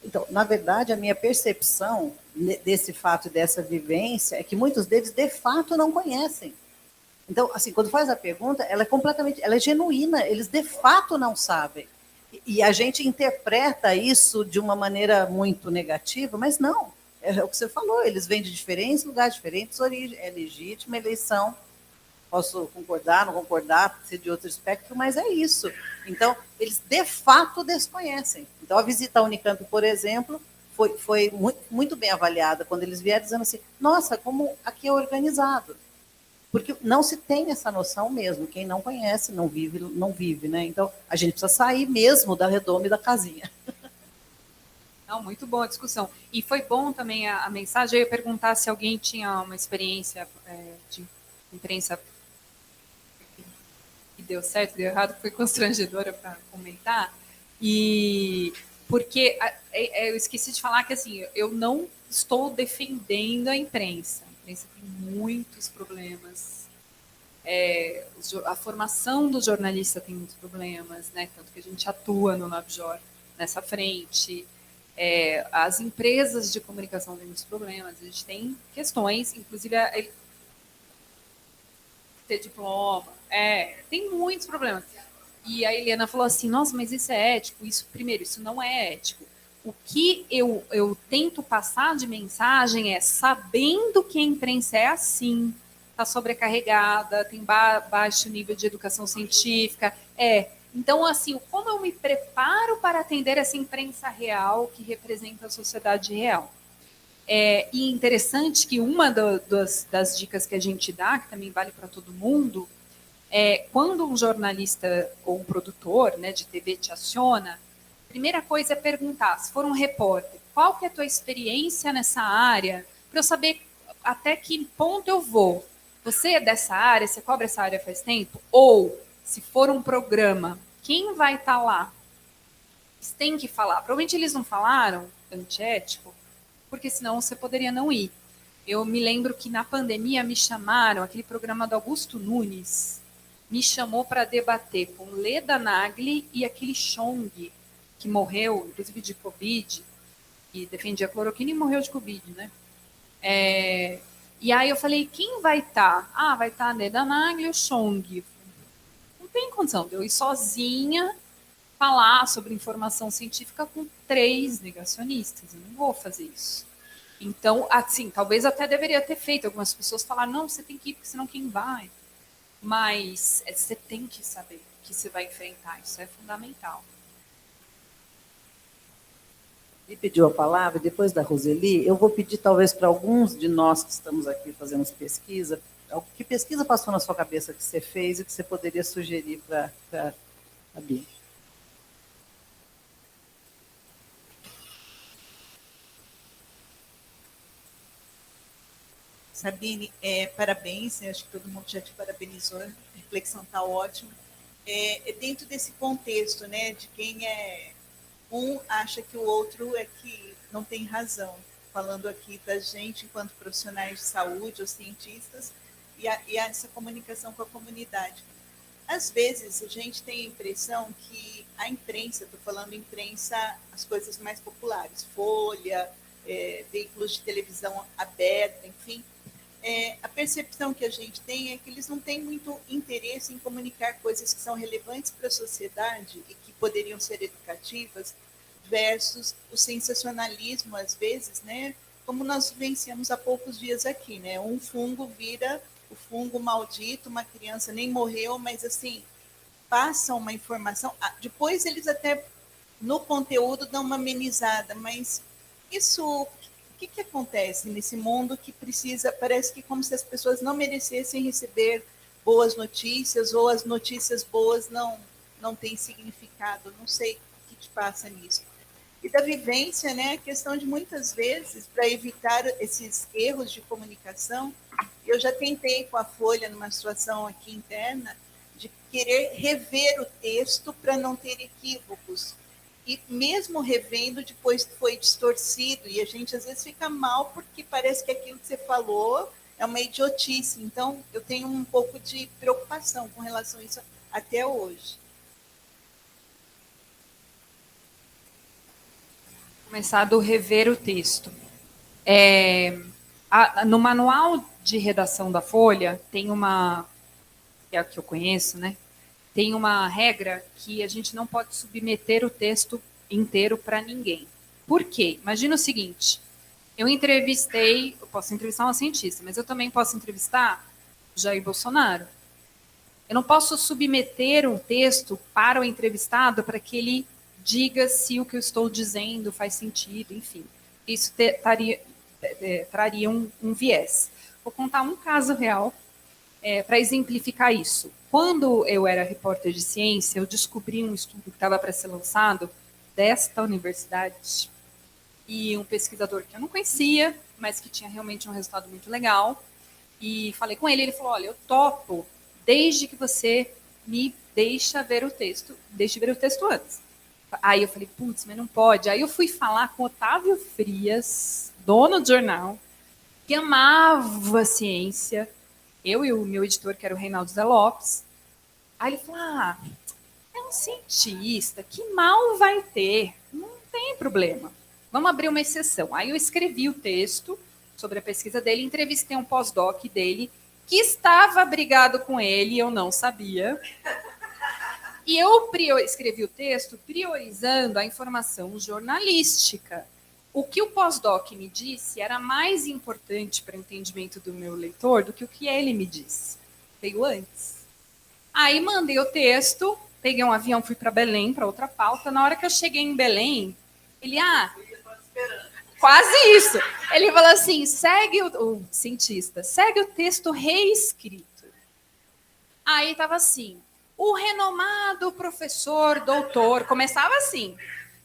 Então, na verdade, a minha percepção desse fato, dessa vivência, é que muitos deles, de fato, não conhecem. Então, assim, quando faz a pergunta, ela é completamente, ela é genuína, eles de fato não sabem. E a gente interpreta isso de uma maneira muito negativa, mas não. É o que você falou, eles vêm de diferentes lugares, diferentes origens, é legítima a eleição. Posso concordar, não concordar, ser de outro espectro, mas é isso. Então, eles de fato desconhecem. Então, a visita à Unicamp, por exemplo, foi muito, muito bem avaliada quando eles vieram dizendo assim, nossa, como aqui é organizado. Porque não se tem essa noção mesmo. Quem não conhece, não vive, né? Então, a gente precisa sair mesmo da redoma e da casinha. Não, muito boa a discussão. E foi bom também a mensagem. Eu ia perguntar se alguém tinha uma experiência de imprensa que deu certo, deu errado, foi constrangedora para comentar. E porque eu esqueci de falar que assim, eu não estou defendendo a imprensa. A imprensa tem muitos problemas. A formação do jornalista tem muitos problemas, né? Tanto que a gente atua no LabJOR nessa frente. As empresas de comunicação têm muitos problemas. A gente tem questões, inclusive ter diploma. Tem muitos problemas. E a Eliana falou assim, nossa, mas isso é ético? Primeiro, isso não é ético. O que eu tento passar de mensagem é, sabendo que a imprensa é assim, está sobrecarregada, tem baixo nível de educação científica, Então, assim, como eu me preparo para atender essa imprensa real que representa a sociedade real? E interessante que uma das dicas que a gente dá, que também vale para todo mundo, quando um jornalista ou um produtor, né, de TV te aciona, a primeira coisa é perguntar, se for um repórter, qual que é a tua experiência nessa área, para eu saber até que ponto eu vou. Você é dessa área, você cobre essa área faz tempo? Ou, se for um programa, quem vai estar lá? Eles têm que falar. Provavelmente eles não falaram, antiético, porque senão você poderia não ir. Eu me lembro que na pandemia me chamaram, aquele programa do Augusto Nunes, me chamou para debater com Leda Nagli e aquele Chong, que morreu, inclusive de Covid, e defendia cloroquina e morreu de Covid, né? E aí eu falei, quem vai estar? Vai estar a Leda Nagli e o Chong. Não tem condição de eu ir sozinha falar sobre informação científica com 3 negacionistas. Eu não vou fazer isso. Então, assim, talvez até deveria ter feito. Algumas pessoas falaram, não, você tem que ir, porque senão quem vai? Mas você tem que saber que você vai enfrentar. Isso é fundamental. Ele pediu a palavra, depois da Roseli, eu vou pedir talvez para alguns de nós que estamos aqui fazendo pesquisa, que pesquisa passou na sua cabeça que você fez e que você poderia sugerir para a Bia? Sabine, parabéns, acho que todo mundo já te parabenizou, a reflexão está ótima. Dentro desse contexto, né, de quem um acha que o outro é que não tem razão, falando aqui da gente enquanto profissionais de saúde ou cientistas, e essa comunicação com a comunidade. Às vezes, a gente tem a impressão que a imprensa, estou falando imprensa, as coisas mais populares, Folha, veículos de televisão aberta, enfim, a percepção que a gente tem é que eles não têm muito interesse em comunicar coisas que são relevantes para a sociedade e que poderiam ser educativas, versus o sensacionalismo, às vezes, né? Como nós vivenciamos há poucos dias aqui, né? Um fungo vira o fungo maldito, uma criança nem morreu, mas assim, passam uma informação. Depois eles até, no conteúdo, dão uma amenizada, mas isso... O que acontece nesse mundo que precisa, parece que como se as pessoas não merecessem receber boas notícias, ou as notícias boas não têm significado, não sei o que te passa nisso. E da vivência, né, a questão de muitas vezes, para evitar esses erros de comunicação, eu já tentei com a Folha, numa situação aqui interna, de querer rever o texto para não ter equívocos. E mesmo revendo, depois foi distorcido, e a gente às vezes fica mal porque parece que aquilo que você falou é uma idiotice. Então, eu tenho um pouco de preocupação com relação a isso até hoje. Começar do rever o texto. No manual de redação da Folha, tem uma, que é a que eu conheço, né? Tem uma regra que a gente não pode submeter o texto inteiro para ninguém. Por quê? Imagina o seguinte, eu posso entrevistar uma cientista, mas eu também posso entrevistar Jair Bolsonaro. Eu não posso submeter um texto para o entrevistado para que ele diga se o que eu estou dizendo faz sentido, enfim. Isso traria um viés. Vou contar um caso real para exemplificar isso. Quando eu era repórter de ciência, eu descobri um estudo que estava para ser lançado desta universidade e um pesquisador que eu não conhecia, mas que tinha realmente um resultado muito legal. E falei com ele, ele falou, olha, eu topo desde que você me deixe ver o texto antes. Aí eu falei, putz, mas não pode. Aí eu fui falar com Otávio Frias, dono do jornal, que amava a ciência, eu e o meu editor, que era o Reinaldo Zé Lopes. Aí ele falou, é um cientista, que mal vai ter? Não tem problema. Vamos abrir uma exceção. Aí eu escrevi o texto sobre a pesquisa dele, entrevistei um pós-doc dele, que estava brigado com ele, eu não sabia. E eu escrevi o texto priorizando a informação jornalística. O que o pós-doc me disse era mais importante para o entendimento do meu leitor do que o que ele me disse. Veio antes. Aí mandei o texto, peguei um avião, fui para Belém, para outra pauta. Na hora que eu cheguei em Belém, ele, quase isso. Ele falou assim, segue o cientista, segue o texto reescrito. Aí estava assim, o renomado professor, doutor, começava assim,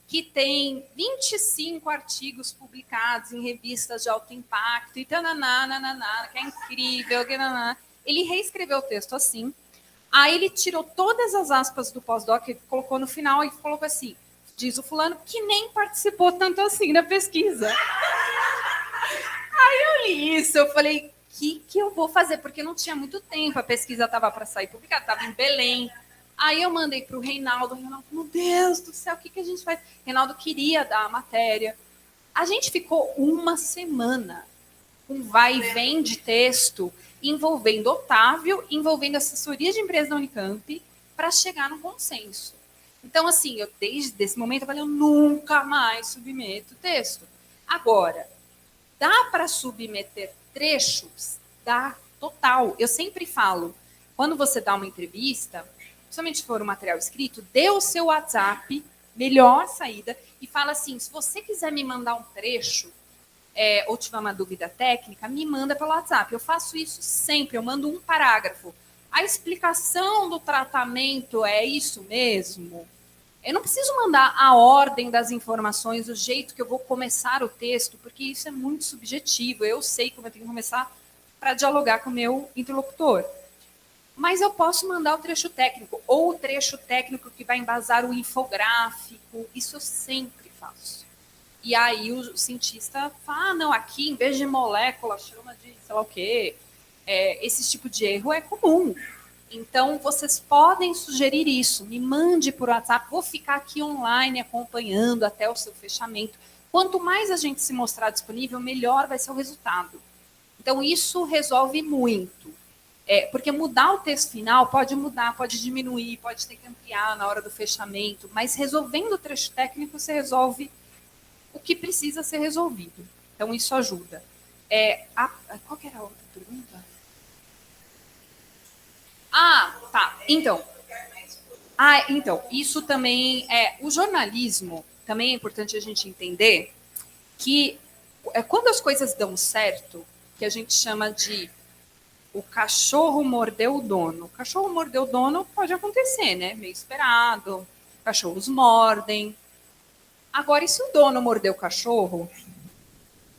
que tem 25 artigos publicados em revistas de alto impacto, e tananana, que é incrível, que nanana. Ele reescreveu o texto assim, aí ele tirou todas as aspas do pós-doc e colocou no final e colocou assim, diz o fulano que nem participou tanto assim da pesquisa. Aí eu li isso, eu falei, o que eu vou fazer? Porque não tinha muito tempo, a pesquisa estava para sair publicada, estava em Belém. Aí eu mandei para o Reinaldo, meu Deus do céu, o que a gente faz? Reinaldo queria dar a matéria. A gente ficou uma semana com vai e vem de texto, envolvendo Otávio, envolvendo assessoria de empresa da Unicamp, para chegar num consenso. Então, assim, desde esse momento, eu falei, eu nunca mais submeto texto. Agora, dá para submeter trechos? Dá, total. Eu sempre falo, quando você dá uma entrevista, principalmente se for um material escrito, dê o seu WhatsApp, melhor saída, e fala assim, se você quiser me mandar um trecho, ou tiver uma dúvida técnica, me manda pelo WhatsApp. Eu faço isso sempre, eu mando um parágrafo. A explicação do tratamento é isso mesmo? Eu não preciso mandar a ordem das informações, o jeito que eu vou começar o texto, porque isso é muito subjetivo. Eu sei como eu tenho que começar para dialogar com o meu interlocutor. Mas eu posso mandar o trecho técnico, ou o trecho técnico que vai embasar o infográfico. Isso eu sempre faço. E aí o cientista fala, não, aqui em vez de molécula, chama de sei lá o quê. Esse tipo de erro é comum. Então, vocês podem sugerir isso. Me mande por WhatsApp. Vou ficar aqui online acompanhando até o seu fechamento. Quanto mais a gente se mostrar disponível, melhor vai ser o resultado. Então, isso resolve muito. Porque mudar o texto final pode mudar, pode diminuir, pode ter que ampliar na hora do fechamento. Mas resolvendo o trecho técnico, você resolve o que precisa ser resolvido. Então, isso ajuda. Qual que era a outra pergunta? Tá. Então, isso também o jornalismo também é importante a gente entender que quando as coisas dão certo, que a gente chama de o cachorro mordeu o dono. O cachorro mordeu o dono pode acontecer, né? Meio esperado. Cachorros mordem. Agora, e se o dono mordeu o cachorro?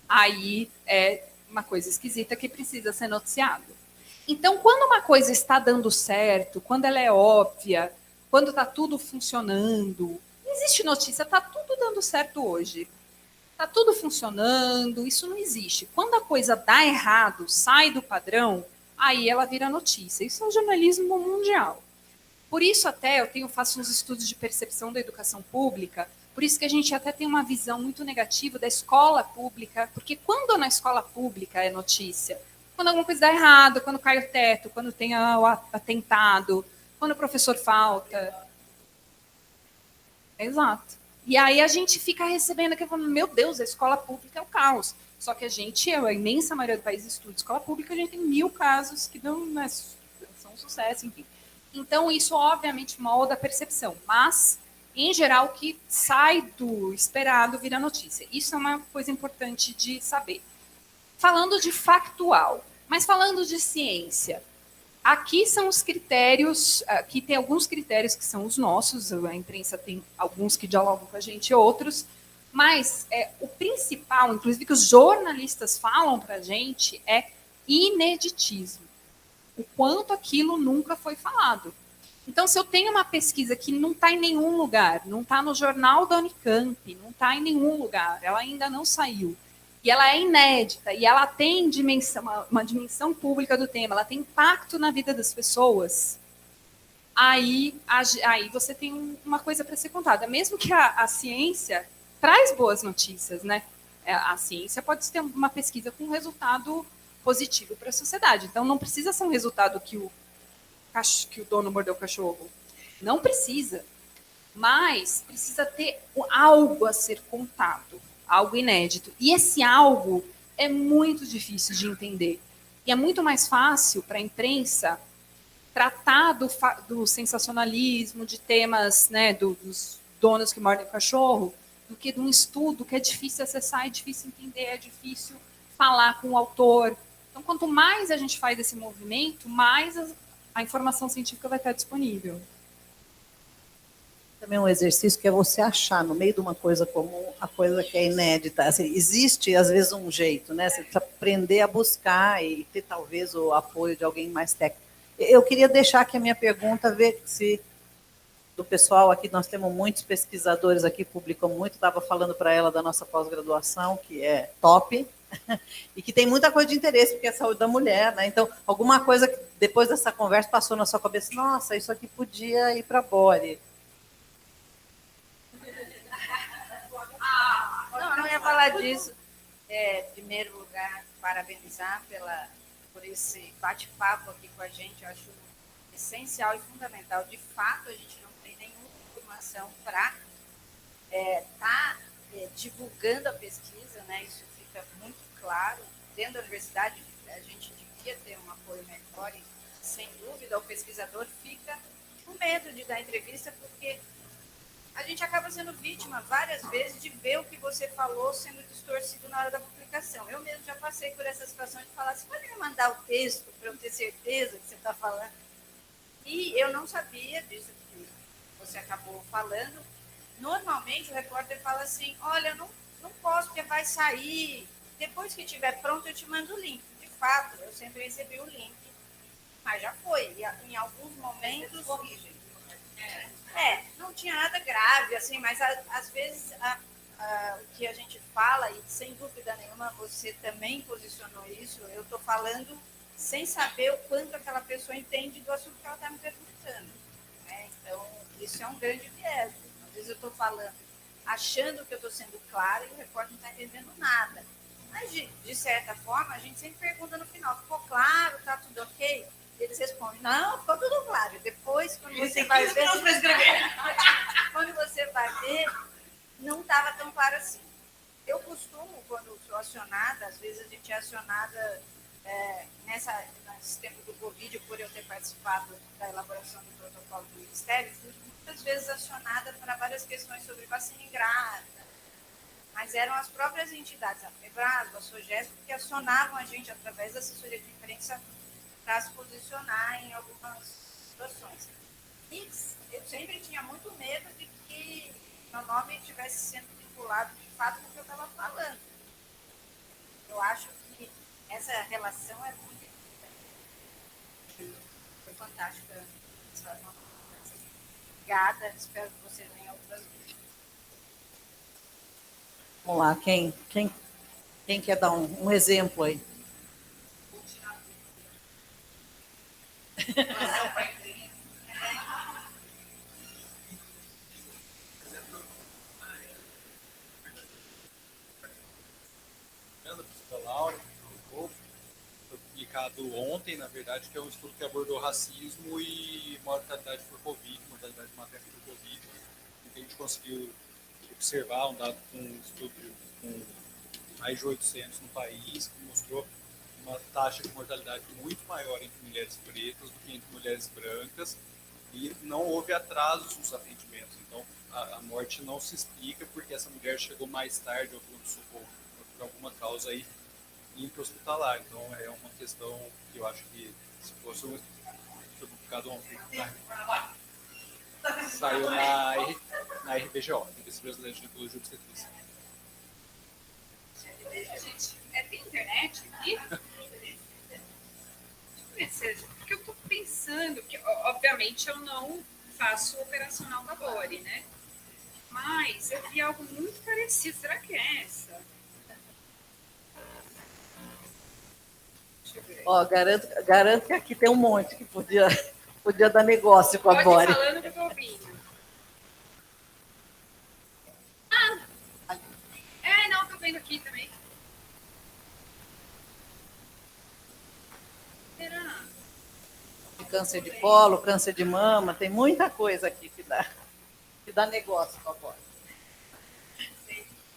Aí é uma coisa esquisita que precisa ser noticiado. Então, quando uma coisa está dando certo, quando ela é óbvia, quando está tudo funcionando, não existe notícia, está tudo dando certo hoje. Está tudo funcionando, isso não existe. Quando a coisa dá errado, sai do padrão, aí ela vira notícia. Isso é o jornalismo mundial. Por isso até faço uns estudos de percepção da educação pública Por isso que a gente até tem uma visão muito negativa da escola pública, porque quando na escola pública é notícia, quando alguma coisa dá errado, quando cai o teto, quando tem o atentado, quando o professor falta. Exato. E aí a gente fica recebendo aqui falando, meu Deus, a escola pública é o caos. Só que a imensa maioria do país estuda escola pública, a gente tem 1000 casos que não, né, são um sucesso, enfim. Então, isso obviamente molda a percepção, mas, em geral, o que sai do esperado vira notícia. Isso é uma coisa importante de saber. Falando de factual, mas falando de ciência, aqui são os critérios, aqui tem alguns critérios que são os nossos, a imprensa tem alguns que dialogam com a gente e outros, mas o principal, inclusive que os jornalistas falam para a gente, é ineditismo. O quanto aquilo nunca foi falado. Então, se eu tenho uma pesquisa que não está em nenhum lugar, não está no jornal da Unicamp, não está em nenhum lugar, ela ainda não saiu, e ela é inédita, e ela tem uma dimensão pública do tema, ela tem impacto na vida das pessoas, aí você tem uma coisa para ser contada. Mesmo que a ciência traz boas notícias, né? A ciência pode ter uma pesquisa com resultado positivo para a sociedade. Então, não precisa ser um resultado que o dono mordeu o cachorro. Não precisa. Mas precisa ter algo a ser contado, algo inédito. E esse algo é muito difícil de entender. E é muito mais fácil para a imprensa tratar do sensacionalismo, de temas, né, dos donos que mordem o cachorro, do que de um estudo que é difícil acessar, é difícil entender, é difícil falar com o autor. Então, quanto mais a gente faz esse movimento, mais a informação científica vai estar disponível. Também um exercício que é você achar no meio de uma coisa comum a coisa que é inédita. Assim, existe, às vezes, um jeito, né? Você precisa aprender a buscar e ter, talvez, o apoio de alguém mais técnico. Eu queria deixar aqui a minha pergunta, ver se do pessoal aqui, nós temos muitos pesquisadores aqui, publicam muito, estava falando para ela da nossa pós-graduação, que é top, e que tem muita coisa de interesse, porque é a saúde da mulher, né? Então, alguma coisa que depois dessa conversa passou na sua cabeça, nossa, isso aqui podia ir para a Bore. Não ia falar disso. Em primeiro lugar, parabenizar por esse bate-papo aqui com a gente. Eu acho essencial e fundamental. De fato, a gente não tem nenhuma informação para estar divulgando a pesquisa, né? Isso fica muito claro. Dentro da universidade, a gente devia ter um apoio melhor e, sem dúvida, o pesquisador fica com medo de dar entrevista, porque a gente acaba sendo vítima várias vezes de ver o que você falou sendo distorcido na hora da publicação. Eu mesmo já passei por essa situação de falar, você pode me mandar o texto para eu ter certeza que você está falando? E eu não sabia disso que você acabou falando. Normalmente o repórter fala assim, olha, eu não posso porque vai sair, depois que estiver pronto eu te mando o link. De fato, eu sempre recebi o link, mas já foi. E em alguns momentos... não tinha nada grave, assim, mas às vezes o que a gente fala, e sem dúvida nenhuma você também posicionou isso, eu estou falando sem saber o quanto aquela pessoa entende do assunto que ela está me perguntando. Né? Então, isso é um grande viés. Às vezes eu estou falando, achando que eu estou sendo clara e o repórter não está entendendo nada. Mas, de certa forma, a gente sempre pergunta no final, ficou claro, está tudo ok? Eles respondem, não, ficou tudo claro. Depois, quando você vai ver, quando você vai ver, não estava tão claro assim. Eu costumo, quando sou acionada, às vezes a gente é acionada nesse tempo do Covid, por eu ter participado da elaboração do protocolo do Ministério, fui muitas vezes acionada para várias questões sobre vacina grávida, mas eram as próprias entidades, a FEBRASO, a SOGESP, que acionavam a gente através da assessoria de imprensa para se posicionar em algumas situações. E eu sempre tinha muito medo de que meu nome estivesse sendo vinculado de fato com o que eu estava falando. Eu acho que essa relação é muito importante. Foi fantástica essa conversa. Obrigada, espero que você venha outras vezes. Vamos lá, quem quer dar um exemplo aí? publicado ontem, na verdade, que é um estudo que abordou racismo e mortalidade por Covid, mortalidade materna por Covid. A gente conseguiu observar um dado com um estudo com mais de 800 no país, que mostrou uma taxa de mortalidade muito maior entre mulheres pretas do que entre mulheres brancas, e não houve atrasos nos atendimentos. Então, a morte não se explica porque essa mulher chegou mais tarde ao pronto-socorro, por alguma causa aí intra-hospitalar. Então, é uma questão que eu acho que, se fosse um estudo publicado ontem, saiu na RBGO, Revista Brasileira de Ginecologia e Obstetrícia. Gente, tem internet aqui? Porque eu estou pensando que, obviamente, eu não faço operacional da Bore, né? Mas eu vi algo muito parecido. Será que é essa? Deixa eu ver. Ó, garanto que aqui tem um monte que podia dar negócio com a Pode Bore. ir falando que eu tô ouvindo. Não, tô vendo aqui também. Será? Câncer de colo, câncer de mama, tem muita coisa aqui que dá negócio com a Bore.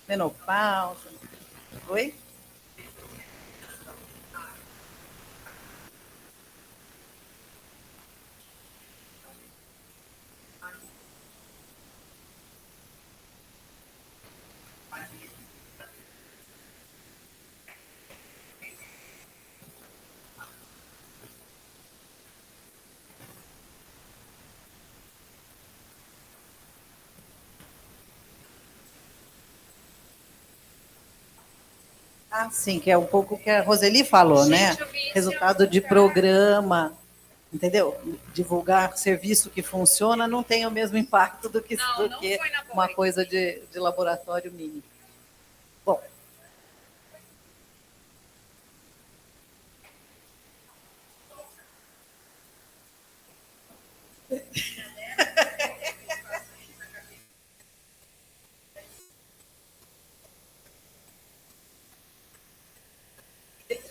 Menopausa. Oi? Ah, sim, que é um pouco o que a Roseli falou, né? Gente, eu vi esse Resultado de lugar. programa, entendeu? Divulgar serviço que funciona não tem o mesmo impacto do que Não foi na uma Bore. coisa de laboratório mínimo. Bom,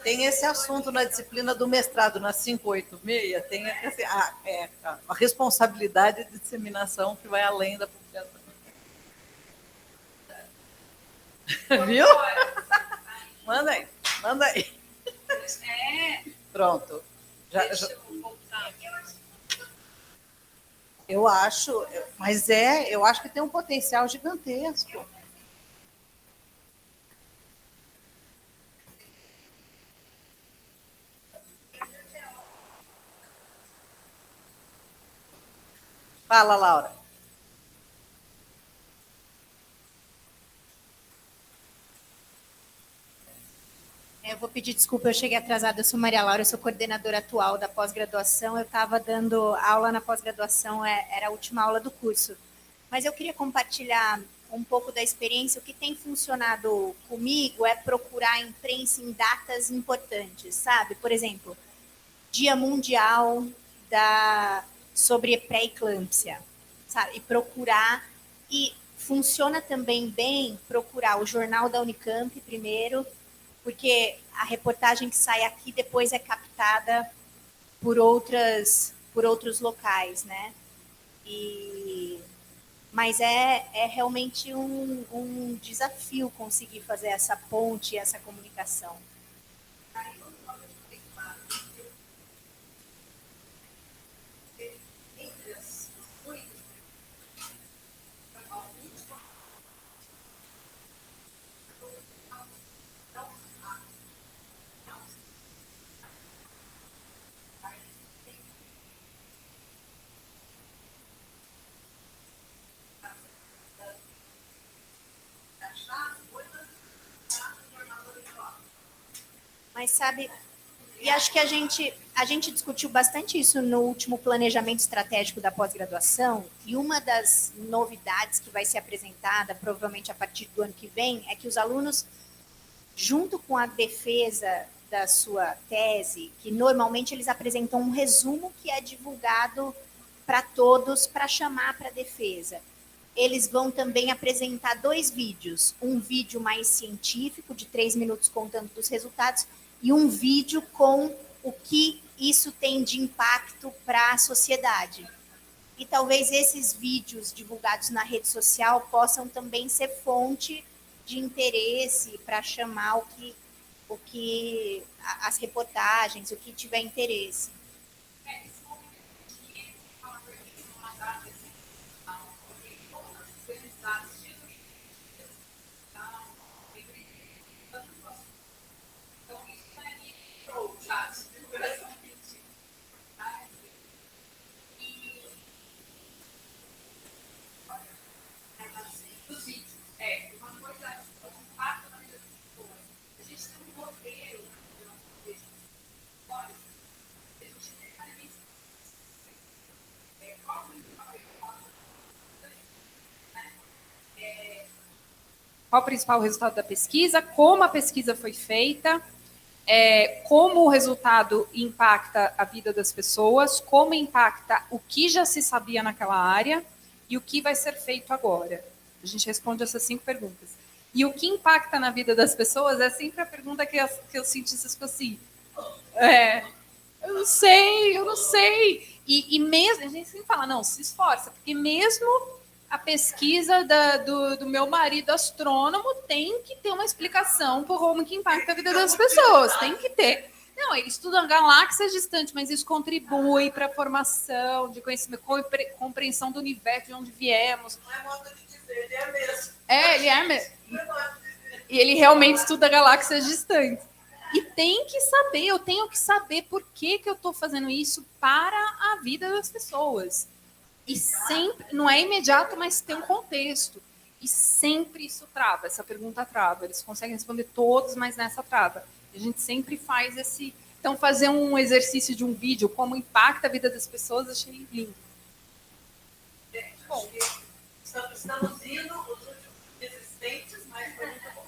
tem esse assunto na disciplina do mestrado, na 586, tem a responsabilidade de disseminação que vai além da publicação. Viu? Manda aí. Pronto. Deixa eu voltar. Eu acho, eu acho que tem um potencial gigantesco. Fala, Laura. Eu vou pedir desculpa, eu cheguei atrasada. Eu sou Maria Laura, eu sou coordenadora atual da pós-graduação. Eu estava dando aula na pós-graduação, era a última aula do curso. Mas eu queria compartilhar um pouco da experiência. O que tem funcionado comigo é procurar a imprensa em datas importantes, sabe? Por exemplo, Dia Mundial sobre pré-eclâmpsia, sabe? E procurar, e funciona também bem procurar o jornal da Unicamp primeiro, porque a reportagem que sai aqui depois é captada por outros locais, né? Mas é realmente um desafio conseguir fazer essa ponte, essa comunicação. Mas sabe, e acho que a gente discutiu bastante isso no último planejamento estratégico da pós-graduação, e uma das novidades que vai ser apresentada, provavelmente a partir do ano que vem, é que os alunos, junto com a defesa da sua tese, que normalmente eles apresentam um resumo que é divulgado para todos para chamar para a defesa. Eles vão também apresentar 2 vídeos, um vídeo mais científico, de 3 minutos contando dos resultados, e um vídeo com o que isso tem de impacto para a sociedade. E talvez esses vídeos divulgados na rede social possam também ser fonte de interesse para chamar as reportagens, o que tiver interesse. Qual o principal resultado da pesquisa, como a pesquisa foi feita, como o resultado impacta a vida das pessoas, como impacta o que já se sabia naquela área e o que vai ser feito agora. A gente responde essas 5 perguntas. E o que impacta na vida das pessoas é sempre a pergunta que os cientistas ficam assim, eu não sei. E mesmo, a gente sempre fala, não, se esforça, porque mesmo a pesquisa do meu marido astrônomo tem que ter uma explicação por como que impacta a vida das pessoas, tem que ter. Não, ele estuda galáxias distantes, mas isso contribui para a formação de conhecimento, compreensão do universo, de onde viemos. Não é modo de dizer, ele é mesmo. Ele é mesmo. E ele realmente estuda galáxias distantes. E tem que saber, eu tenho que saber por que eu estou fazendo isso para a vida das pessoas. E sempre, não é imediato, mas tem um contexto. E sempre isso trava, essa pergunta trava. Eles conseguem responder todos, mas nessa trava. A gente sempre faz esse... Então, fazer um exercício de um vídeo, como impacta a vida das pessoas, achei lindo. Bom, estamos indo, os últimos existentes, mas foi muito bom.